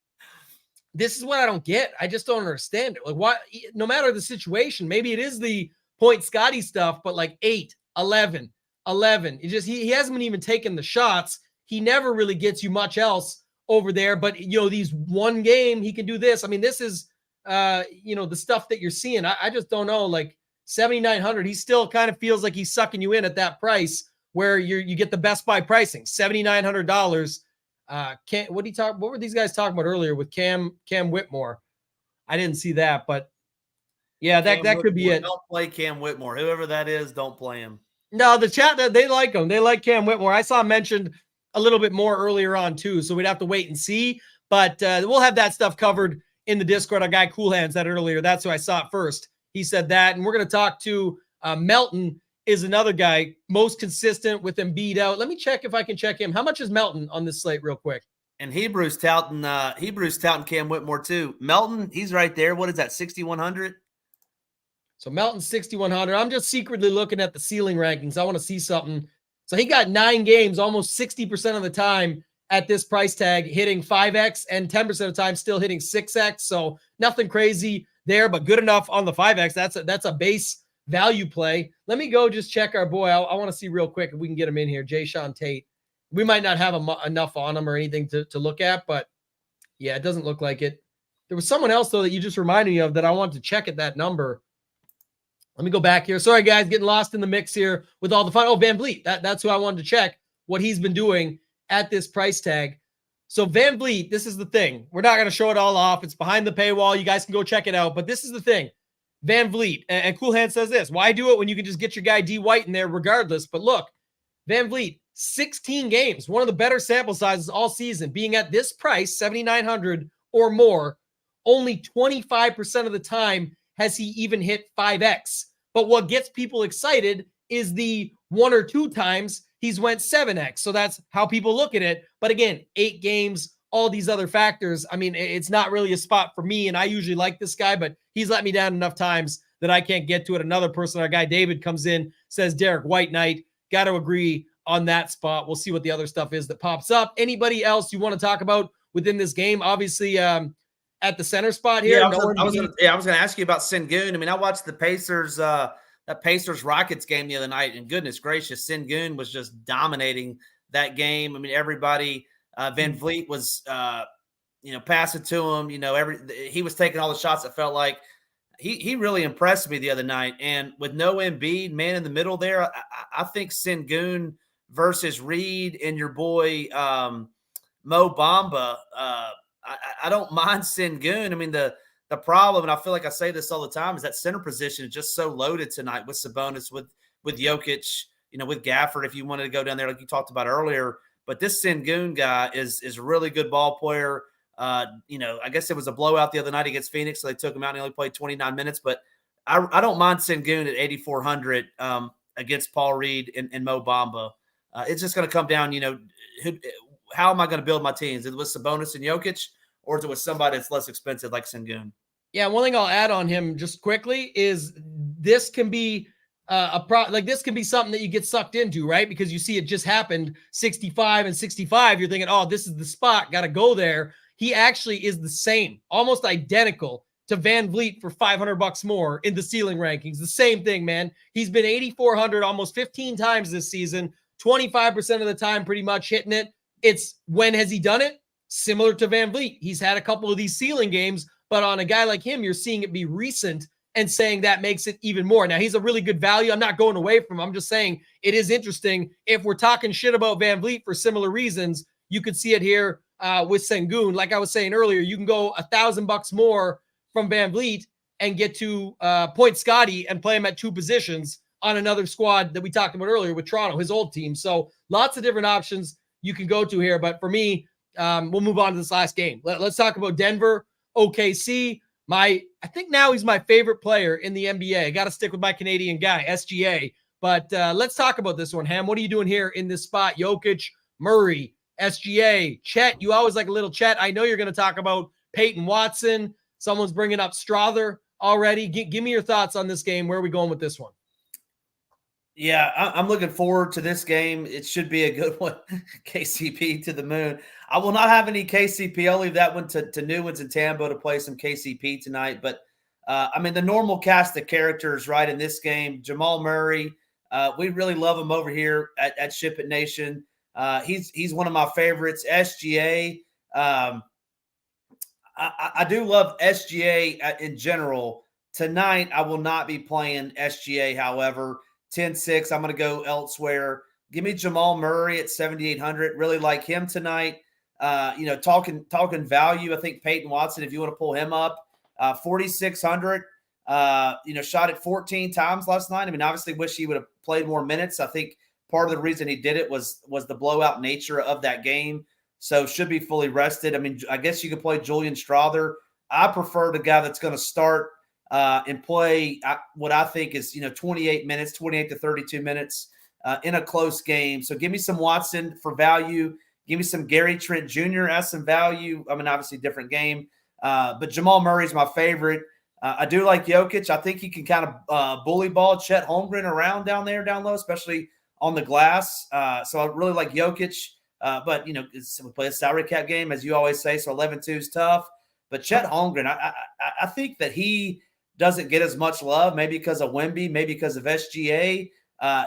this is what I don't get. I just don't understand it. Like, why, no matter the situation, maybe it is the point Scotty stuff, but like 8, 11. It just, he hasn't been even taking the shots. He never really gets you much else over there. But, these one game, he can do this. I mean, this is, the stuff that you're seeing. I just don't know. Like 7,900, he still kind of feels like he's sucking you in at that price where you get the Best Buy pricing, $7,900. What were these guys talking about earlier with Cam Whitmore? I didn't see that, but yeah, that could be it. Don't play Cam Whitmore. Whoever that is, don't play him. No, the chat, they like him. They like Cam Whitmore. I saw mentioned a little bit more earlier on too. So we'd have to wait and see. But we'll have that stuff covered in the Discord. Our guy Cool Hand said earlier. That's who I saw it first. He said that. And we're going to talk to Melton is another guy, most consistent with Embiid out. Let me check if I can check him. How much is Melton on this slate real quick? And Hebrews touting Cam Whitmore too. Melton, he's right there. What is that, 6,100? So Melton's 6,100. I'm just secretly looking at the ceiling rankings. I want to see something. So he got 9 games, almost 60% of the time at this price tag, hitting 5X, and 10% of the time still hitting 6X. So nothing crazy there, but good enough on the 5X. That's a base value play. Let me go just check our boy. I want to see real quick if we can get him in here. Jayshawn Tate. We might not have enough on him or anything to look at, but yeah, it doesn't look like it. There was someone else, though, that you just reminded me of that I wanted to check at that number. Let me go back here. Sorry, guys, getting lost in the mix here with all the fun. Oh, Van Vliet. That's who I wanted to check, what he's been doing at this price tag. So Van Vliet, this is the thing. We're not going to show it all off. It's behind the paywall. You guys can go check it out. But this is the thing. Van Vliet, and Cool Hand says this, why do it when you can just get your guy D White in there regardless? But look, Van Vliet, 16 games, one of the better sample sizes all season, being at this price, 7,900 or more. Only 25% of the time has he even hit 5X. But what gets people excited is the 1 or 2 times he's went 7X. So that's how people look at it. But again, 8 games, all these other factors. I mean, it's not really a spot for me, and I usually like this guy, but he's let me down enough times that I can't get to it. Another person, our guy David, comes in, says Derek White Knight. Got to agree on that spot. We'll see what the other stuff is that pops up. Anybody else you want to talk about within this game? Obviously, at the center spot here. Yeah, I was going to ask you about Sengun. I mean, I watched the Pacers, that Pacers Rockets game the other night, and goodness gracious, Sengun was just dominating that game. I mean, everybody. Van Vliet was, passing to him. He was taking all the shots. It felt like he really impressed me the other night. And with no Embiid, man in the middle there, I think Sengun versus Reed and your boy Mo Bamba. I don't mind Sengun. I mean, the problem, and I feel like I say this all the time, is that center position is just so loaded tonight with Sabonis, with Jokic, with Gafford. If you wanted to go down there, like you talked about earlier. But this Sengun guy is a really good ball player. I guess it was a blowout the other night against Phoenix, so they took him out and he only played 29 minutes. But I don't mind Sengun at 8,400 against Paul Reed and Mo Bamba. It's just going to come down, how am I going to build my teams? Is it with Sabonis and Jokic, or is it with somebody that's less expensive like Sengun? Yeah, one thing I'll add on him just quickly is this can be this can be something that you get sucked into, right? Because you see it just happened 65 and 65. You're thinking, oh, this is the spot. Got to go there. He actually is the same, almost identical to Van Vliet for $500 more in the ceiling rankings. The same thing, man. He's been 8,400 almost 15 times this season, 25% of the time pretty much hitting it. It's when has he done it? Similar to Van Vliet. He's had a couple of these ceiling games, but on a guy like him, you're seeing it be recent and saying that makes it even more. Now, he's a really good value. I'm not going away from him. I'm just saying it is interesting. If we're talking shit about Van Vliet for similar reasons, you could see it here with Sengun. Like I was saying earlier, you can go $1,000 more from Van Vliet and get to Point Scotty and play him at 2 positions on another squad that we talked about earlier with Toronto, his old team. So lots of different options you can go to here. But for me, we'll move on to this last game. Let's talk about Denver, OKC. I think now he's my favorite player in the NBA. I got to stick with my Canadian guy, SGA. But let's talk about this one, Ham. What are you doing here in this spot? Jokic, Murray, SGA, Chet. You always like a little Chet. I know you're going to talk about Peyton Watson. Someone's bringing up Strother already. Give me your thoughts on this game. Where are we going with this one? Yeah, I'm looking forward to this game. It should be a good one. KCP to the moon. I will not have any KCP. I'll leave that one to New Ones and Tambo to play some KCP tonight. But, the normal cast of characters, right, in this game. Jamal Murray, we really love him over here at SHIPIT Nation. He's one of my favorites. SGA, I do love SGA in general. Tonight, I will not be playing SGA, however. 10-6, I'm going to go elsewhere. Give me Jamal Murray at 7,800. Really like him tonight. Talking value, I think Peyton Watson, if you want to pull him up, 4,600. Shot it 14 times last night. I mean, obviously wish he would have played more minutes. I think part of the reason he did it was the blowout nature of that game. So should be fully rested. I mean, I guess you could play Julian Strother. I prefer the guy that's going to start and play what I think is, 28 minutes, 28 to 32 minutes in a close game. So give me some Watson for value. Give me some Gary Trent Jr. as some value. I mean, obviously different game. But Jamal Murray's my favorite. I do like Jokic. I think he can kind of bully ball Chet Holmgren around down low, especially on the glass. So I really like Jokic. But, we play a salary cap game, as you always say, so 11-2 is tough. But Chet Holmgren, I think that he doesn't get as much love, maybe because of Wemby, maybe because of SGA.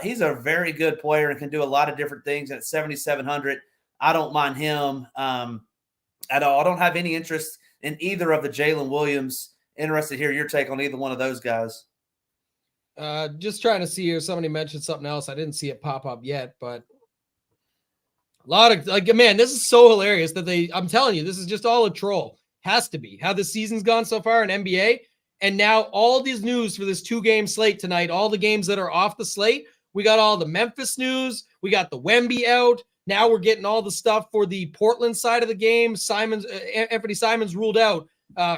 He's a very good player and can do a lot of different things. And at 7,700, I don't mind him at all. I don't have any interest in either of the Jalen Williams. Interested to hear your take on either one of those guys. Just trying to see here. Somebody mentioned something else. I didn't see it pop up yet, but a lot of man, this is so hilarious that I'm telling you, this is just all a troll. Has to be how the season's gone so far in NBA. And now all these news for this 2-game slate tonight, all the games that are off the slate, we got all the Memphis news. We got the Wemby out. Now we're getting all the stuff for the Portland side of the game. Anthony Simons ruled out.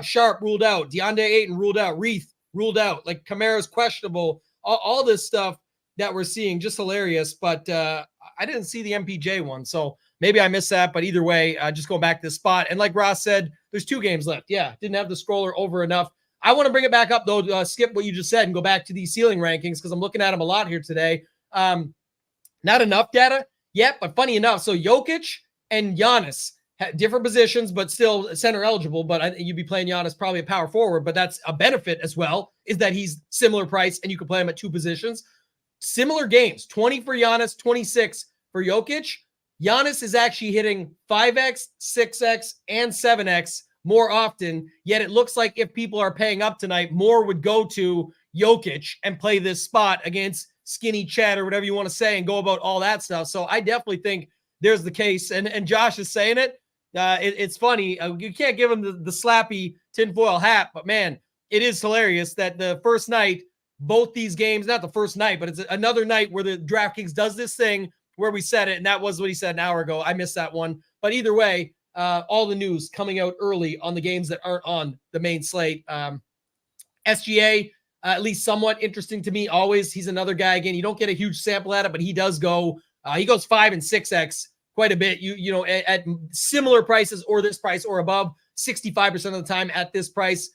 Sharp ruled out. DeAndre Ayton ruled out. Reith ruled out. Like Kamara's questionable. All this stuff that we're seeing, just hilarious. But I didn't see the MPJ one, so maybe I missed that. But either way, just going back to the spot. And like Ross said, there's 2 games left. Yeah, didn't have the scroller over enough. I want to bring it back up, though, skip what you just said and go back to these ceiling rankings because I'm looking at them a lot here today. Not enough data yet, but funny enough, so Jokic and Giannis had different positions, but still center eligible. But I think you'd be playing Giannis probably a power forward, but that's a benefit as well, is that he's similar price and you can play him at 2 positions. Similar games, 20 for Giannis, 26 for Jokic. Giannis is actually hitting 5X, 6X, and 7X more often, yet it looks like if people are paying up tonight, more would go to Jokic and play this spot against skinny Chet or whatever you want to say and go about all that stuff. So I definitely think there's the case. And Josh is saying it. It's funny. You can't give him the slappy tinfoil hat, but man, it is hilarious that the first night, both these games, not the first night, but it's another night where the DraftKings does this thing where we said it. And that was what he said an hour ago. I missed that one. But either way, all the news coming out early on the games that aren't on the main slate. SGA, at least somewhat interesting to me always. He's another guy. Again, you don't get a huge sample at it, but he does go. He goes 5 and 6X quite a bit. At similar prices or this price or above, 65% of the time at this price.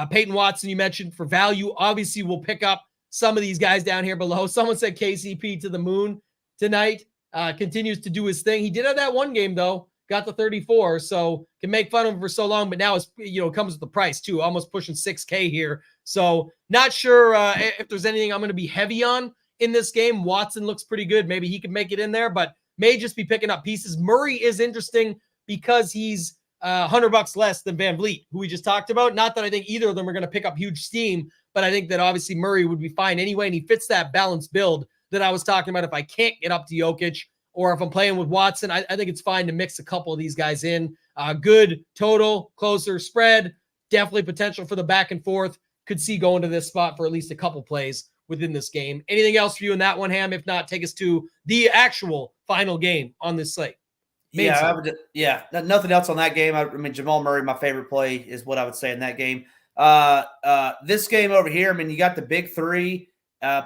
Peyton Watson, you mentioned for value. Obviously, we'll pick up some of these guys down here below. Someone said KCP to the moon tonight. Continues to do his thing. He did have that one game though. Got the 34, so can make fun of him for so long, but now it's comes with the price too, almost pushing 6K here. So not sure if there's anything I'm going to be heavy on in this game. Watson looks pretty good. Maybe he can make it in there, but may just be picking up pieces. Murray is interesting because he's $100 less than Van Vliet, who we just talked about. Not that I think either of them are going to pick up huge steam, but I think that obviously Murray would be fine anyway, and he fits that balanced build that I was talking about. If I can't get up to Jokic, or if I'm playing with Watson, I think it's fine to mix a couple of these guys in. Good total, closer spread, definitely potential for the back and forth. Could see going to this spot for at least a couple plays within this game. Anything else for you in that one, Ham? If not, take us to the actual final game on this slate. Nothing else on that game. I mean, Jamal Murray, my favorite play, is what I would say in that game. This game over here, I mean, you got the big 3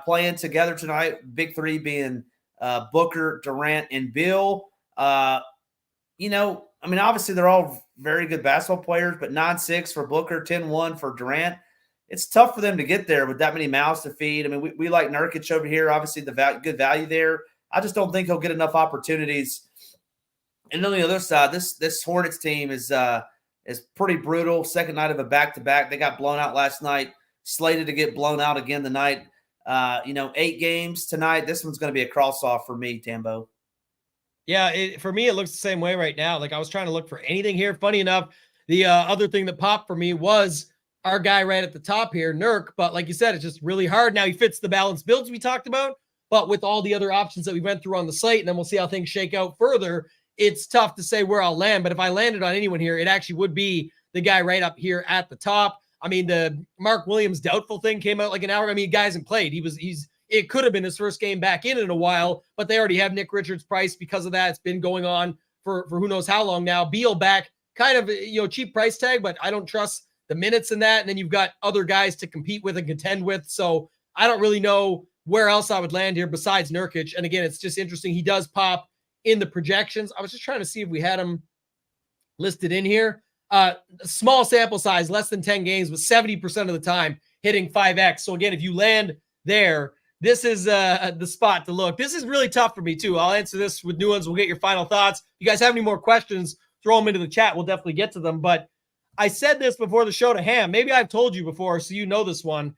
playing together tonight. Big 3 being Booker, Durant, and Bill. Obviously they're all very good basketball players, but 9-6 for Booker, 10-1 for Durant. It's tough for them to get there with that many mouths to feed. I mean, we like Nurkic over here. Obviously, good value there. I just don't think he'll get enough opportunities. And on the other side, this Hornets team is pretty brutal. Second night of a back-to-back. They got blown out last night, slated to get blown out again tonight. 8 games tonight. This one's going to be a cross-off for me, Tambo. Yeah, for me, it looks the same way right now. Like I was trying to look for anything here. Funny enough, the other thing that popped for me was our guy right at the top here, Nurk. But like you said, it's just really hard. Now he fits the balanced builds we talked about, but with all the other options that we went through on the slate, and then we'll see how things shake out further, it's tough to say where I'll land. But if I landed on anyone here, it actually would be the guy right up here at the top. I mean, the Mark Williams doubtful thing came out like an hour. I mean, guy hasn't played. He's It could have been his first game back in a while, but they already have Nick Richards priced because of that. It's been going on for who knows how long now. Beal back, kind of, cheap price tag, but I don't trust the minutes in that. And then you've got other guys to compete with and contend with. So I don't really know where else I would land here besides Nurkic. And again, it's just interesting. He does pop in the projections. I was just trying to see if we had him listed in here. Small sample size, less than 10 games, but 70% of the time hitting 5X. So again, if you land there, this is the spot to look. This is really tough for me too. I'll answer this with new ones. We'll get your final thoughts. If you guys have any more questions, throw them into the chat. We'll definitely get to them. But I said this before the show to Ham. Maybe I've told you before, so you know this one.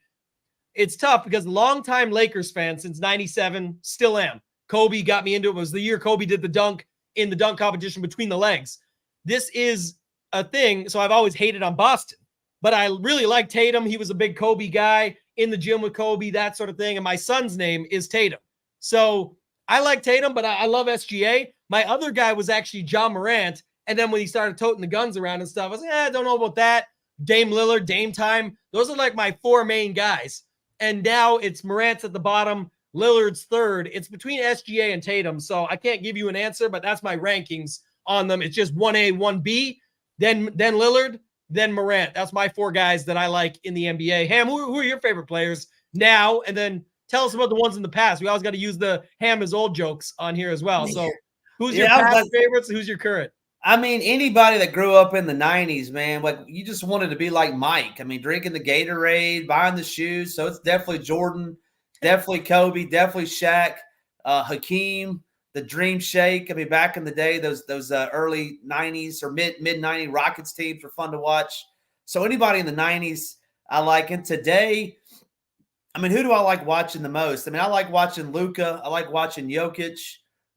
It's tough because longtime Lakers fan since 97, still am. Kobe got me into it. It was the year Kobe did the dunk in the dunk competition between the legs. This is a thing. So I've always hated on Boston, but I really like Tatum. He was a big Kobe guy, in the gym with Kobe, that sort of thing. And my son's name is Tatum. So I like Tatum, but I love SGA. My other guy was actually John Morant. And then when he started toting the guns around and stuff, I was like, I don't know about that. Dame Lillard, Dame Time. Those are like my four main guys. And now it's Morant's at the bottom, Lillard's third. It's between SGA and Tatum. So I can't give you an answer, but that's my rankings on them. It's just 1A, 1B, then Lillard, then Morant. That's my four guys that I like in the NBA. Ham, who are your favorite players now? And then tell us about the ones in the past. We always got to use the Ham is old jokes on here as well. So who's your past favorites? Who's your current? I mean, anybody that grew up in the 90s, man, like you just wanted to be like Mike. I mean, drinking the Gatorade, buying the shoes. So it's definitely Jordan, definitely Kobe, definitely Shaq, Hakeem, the Dream Shake. I mean, back in the day, those early 90s or mid 90s Rockets teams were fun to watch. So anybody in the 90s, I like. And today, I mean, who do I like watching the most? I mean, I like watching Luka. I like watching Jokic,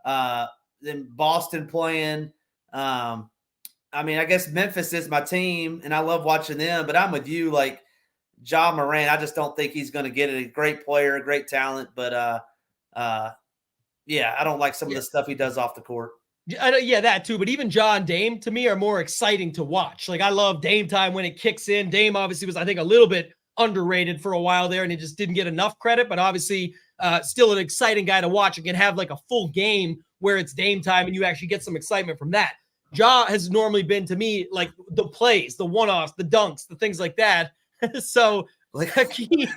then Boston playing. I mean, I guess Memphis is my team, and I love watching them. But I'm with you, like Ja Morant. I just don't think he's going to get it. A great player, a great talent, but yeah, I don't like some of the stuff he does off the court. Yeah, that too. But even Ja and Dame to me are more exciting to watch. Like I love Dame time when it kicks in. Dame obviously was, I think, a little bit underrated for a while there, and he just didn't get enough credit. But obviously, still an exciting guy to watch and can have like a full game where it's Dame time and you actually get some excitement from that. Ja has normally been to me like the plays, the one-offs, the dunks, the things like that. So like he,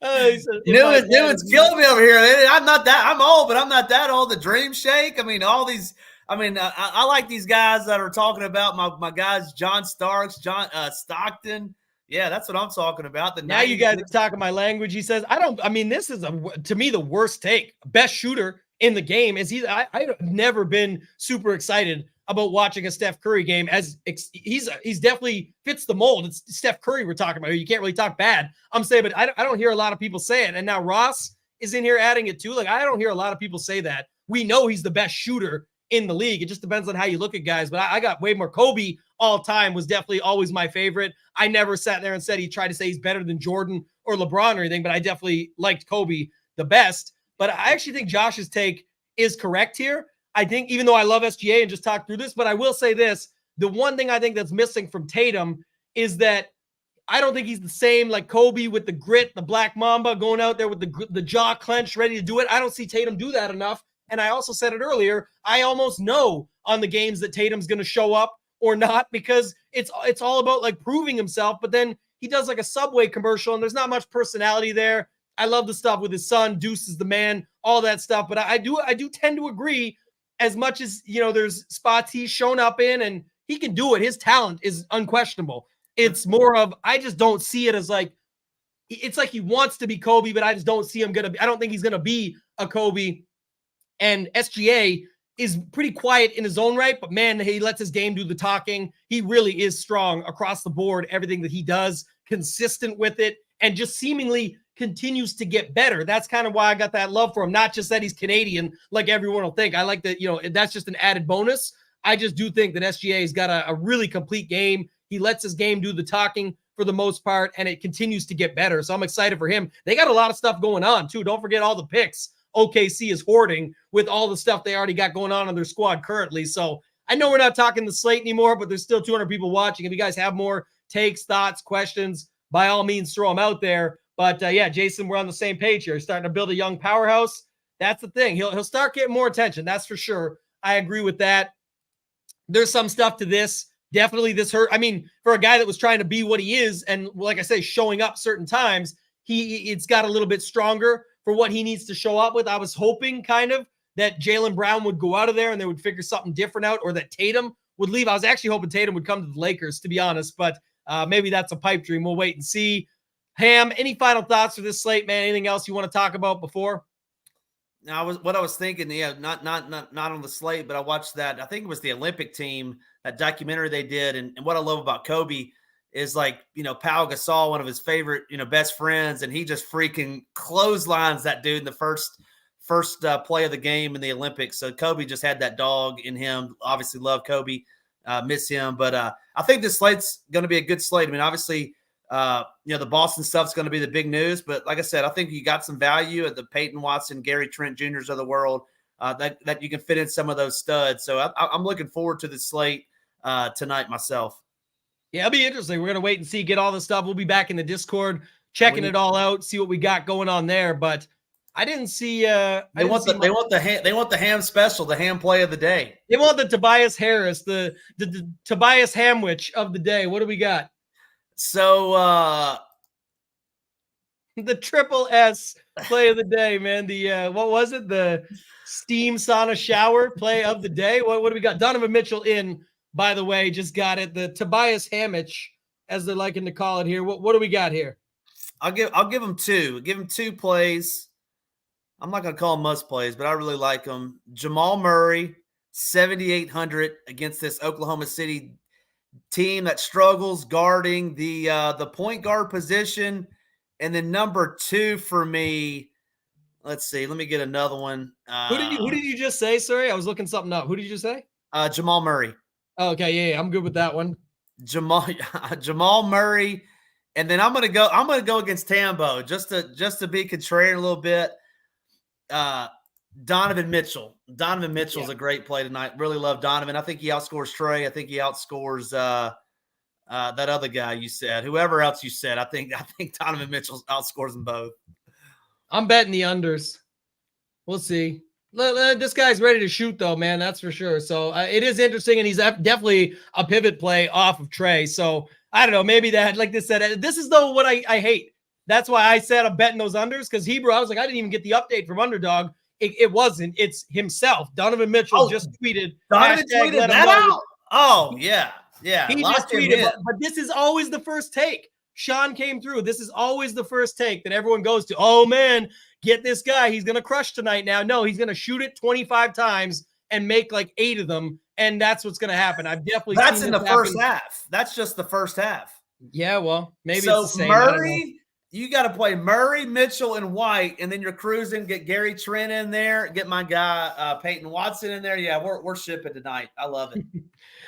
Newman's killing me over here. I'm not that. I'm old, but I'm not that old. The Dream Shake. I mean, all these. I mean, I like these guys that are talking about my guys, John Starks, John Stockton. Yeah, that's what I'm talking about. Now you guys are talking my language. He says, I mean, this is to me the worst take. Best shooter in the game is I've never been super excited about watching a Steph Curry game, as he's definitely fits the mold. It's Steph Curry we're talking about here. You can't really talk bad. I'm saying, but I don't hear a lot of people say it. And now Ross is in here adding it too. Like I don't hear a lot of people say that. We know he's the best shooter in the league. It just depends on how you look at guys. But I got way more. Kobe all time was definitely always my favorite. I never sat there and said he tried to say he's better than Jordan or LeBron or anything, but I definitely liked Kobe the best. But I actually think Josh's take is correct here. I think even though I love SGA and just talk through this, but I will say this, the one thing I think that's missing from Tatum is that I don't think he's the same like Kobe with the grit, the Black Mamba going out there with the jaw clenched, ready to do it. I don't see Tatum do that enough. And I also said it earlier, I almost know on the games that Tatum's going to show up or not, because it's all about like proving himself. But then he does like a Subway commercial and there's not much personality there. I love the stuff with his son, Deuce is the man, all that stuff. But I do tend to agree. As much as, there's spots he's shown up in and he can do it. His talent is unquestionable. It's more of, I just don't see it as like, it's like he wants to be Kobe, but I just don't see him I don't think he's going to be a Kobe. And SGA is pretty quiet in his own right, but man, he lets his game do the talking. He really is strong across the board. Everything that he does, consistent with it, and just seemingly continues to get better. That's kind of why I got that love for him. Not just that he's Canadian, like everyone will think. I like that, that's just an added bonus. I just do think that SGA has got a really complete game. He lets his game do the talking for the most part, and it continues to get better. So I'm excited for him. They got a lot of stuff going on too. Don't forget all the picks OKC is hoarding with all the stuff they already got going on their squad currently. So I know we're not talking the slate anymore, but there's still 200 people watching. If you guys have more takes, thoughts, questions, by all means, throw them out there. But yeah, Jason, we're on the same page here. Starting to build a young powerhouse. That's the thing. He'll start getting more attention. That's for sure. I agree with that. There's some stuff to this. Definitely this hurt. I mean, for a guy that was trying to be what he is, and like I say, showing up certain times, it's got a little bit stronger for what he needs to show up with. I was hoping kind of that Jaylen Brown would go out of there and they would figure something different out, or that Tatum would leave. I was actually hoping Tatum would come to the Lakers, to be honest, but maybe that's a pipe dream. We'll wait and see. Ham, any final thoughts for this slate, man? Anything else you want to talk about before? Now, what I was thinking, yeah, not on the slate, but I watched that. I think it was the Olympic team, that documentary they did, and what I love about Kobe is, like, Pau Gasol, one of his favorite, best friends, and he just freaking clotheslines that dude in the first play of the game in the Olympics. So Kobe just had that dog in him. Obviously, love Kobe, miss him, but I think this slate's going to be a good slate. I mean, obviously, the Boston stuff's going to be the big news, but like I said, I think you got some value at the Peyton Watson, Gary Trent Jr.'s of the world, that you can fit in some of those studs. So I'm looking forward to the slate tonight myself. Yeah, it'll be interesting. We're going to wait and see, get all the stuff. We'll be back in the Discord, checking it all out, see what we got going on there. But I didn't see. They want the ham special, the ham play of the day. They want the Tobias Harris, the Tobias Hamwich of the day. What do we got? So the triple S play of the day, man. The what was it? The steam sauna shower play of the day. What do we got? Donovan Mitchell in, by the way, just got it. The Tobias Hamwich, as they're liking to call it here. What do we got here? I'll give him two. Give him two plays. I'm not going to call them must plays, but I really like them. Jamal Murray, 7,800 against this Oklahoma City team that struggles guarding the point guard position. And then number two for me, let's see. Let me get another one. Who did you just say? Sorry, I was looking something up. Who did you just say? Jamal Murray. Oh, okay, yeah, I'm good with that one. Jamal Murray, and then I'm gonna go against Tambo just to be contrarian a little bit. Donovan Mitchell. Donovan Mitchell's a great play tonight. Really love Donovan. I think he outscores Trey. I think he outscores that other guy you said. Whoever else you said. I think Donovan Mitchell outscores them both. I'm betting the unders. We'll see. This guy's ready to shoot, though, man. That's for sure. So it is interesting, and he's definitely a pivot play off of Trey. So I don't know. Maybe that, like this said, this is though what I hate. That's why I said I'm betting those unders, because Hebrew, I was like, I didn't even get the update from Underdog. It wasn't. It's himself. Donovan Mitchell just tweeted. Donovan tweeted that out? Oh, yeah. Yeah. He just tweeted, but this is always the first take. Sean came through. This is always the first take that everyone goes to. Oh, man, get this guy. He's going to crush tonight now. No, he's going to shoot it 25 times and make like 8 of them, and that's what's going to happen. I've definitely That's in the first half. That's just the first half. Yeah, well, maybe so it's the same. Murray, you got to play Murray, Mitchell, and White, and then you're cruising. Get Gary Trent in there. Get my guy Peyton Watson in there. Yeah, we're shipping tonight. I love it.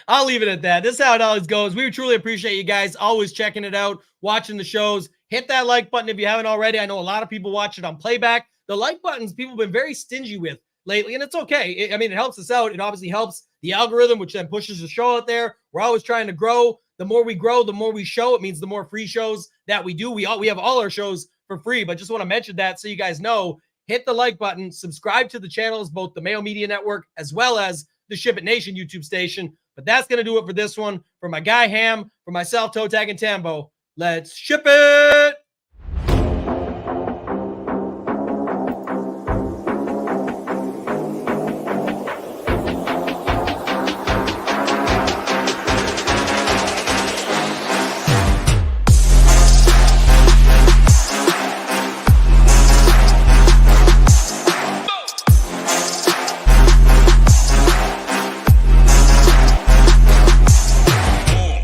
I'll leave it at that. This is how it always goes. We truly appreciate you guys always checking it out, watching the shows. Hit that like button if you haven't already. I know a lot of people watch it on playback. The like buttons people have been very stingy with lately, and it's okay. It helps us out. It obviously helps the algorithm, which then pushes the show out there. We're always trying to grow. The more we grow, the more we show. It means the more free shows that we do. We have all our shows for free, but just want to mention that so you guys know. Hit the like button. Subscribe to the channels, both the Mayo Media Network as well as the Ship It Nation YouTube station. But that's going to do it for this one. For my guy Ham, for myself, ToeTagginTambo, let's ship it!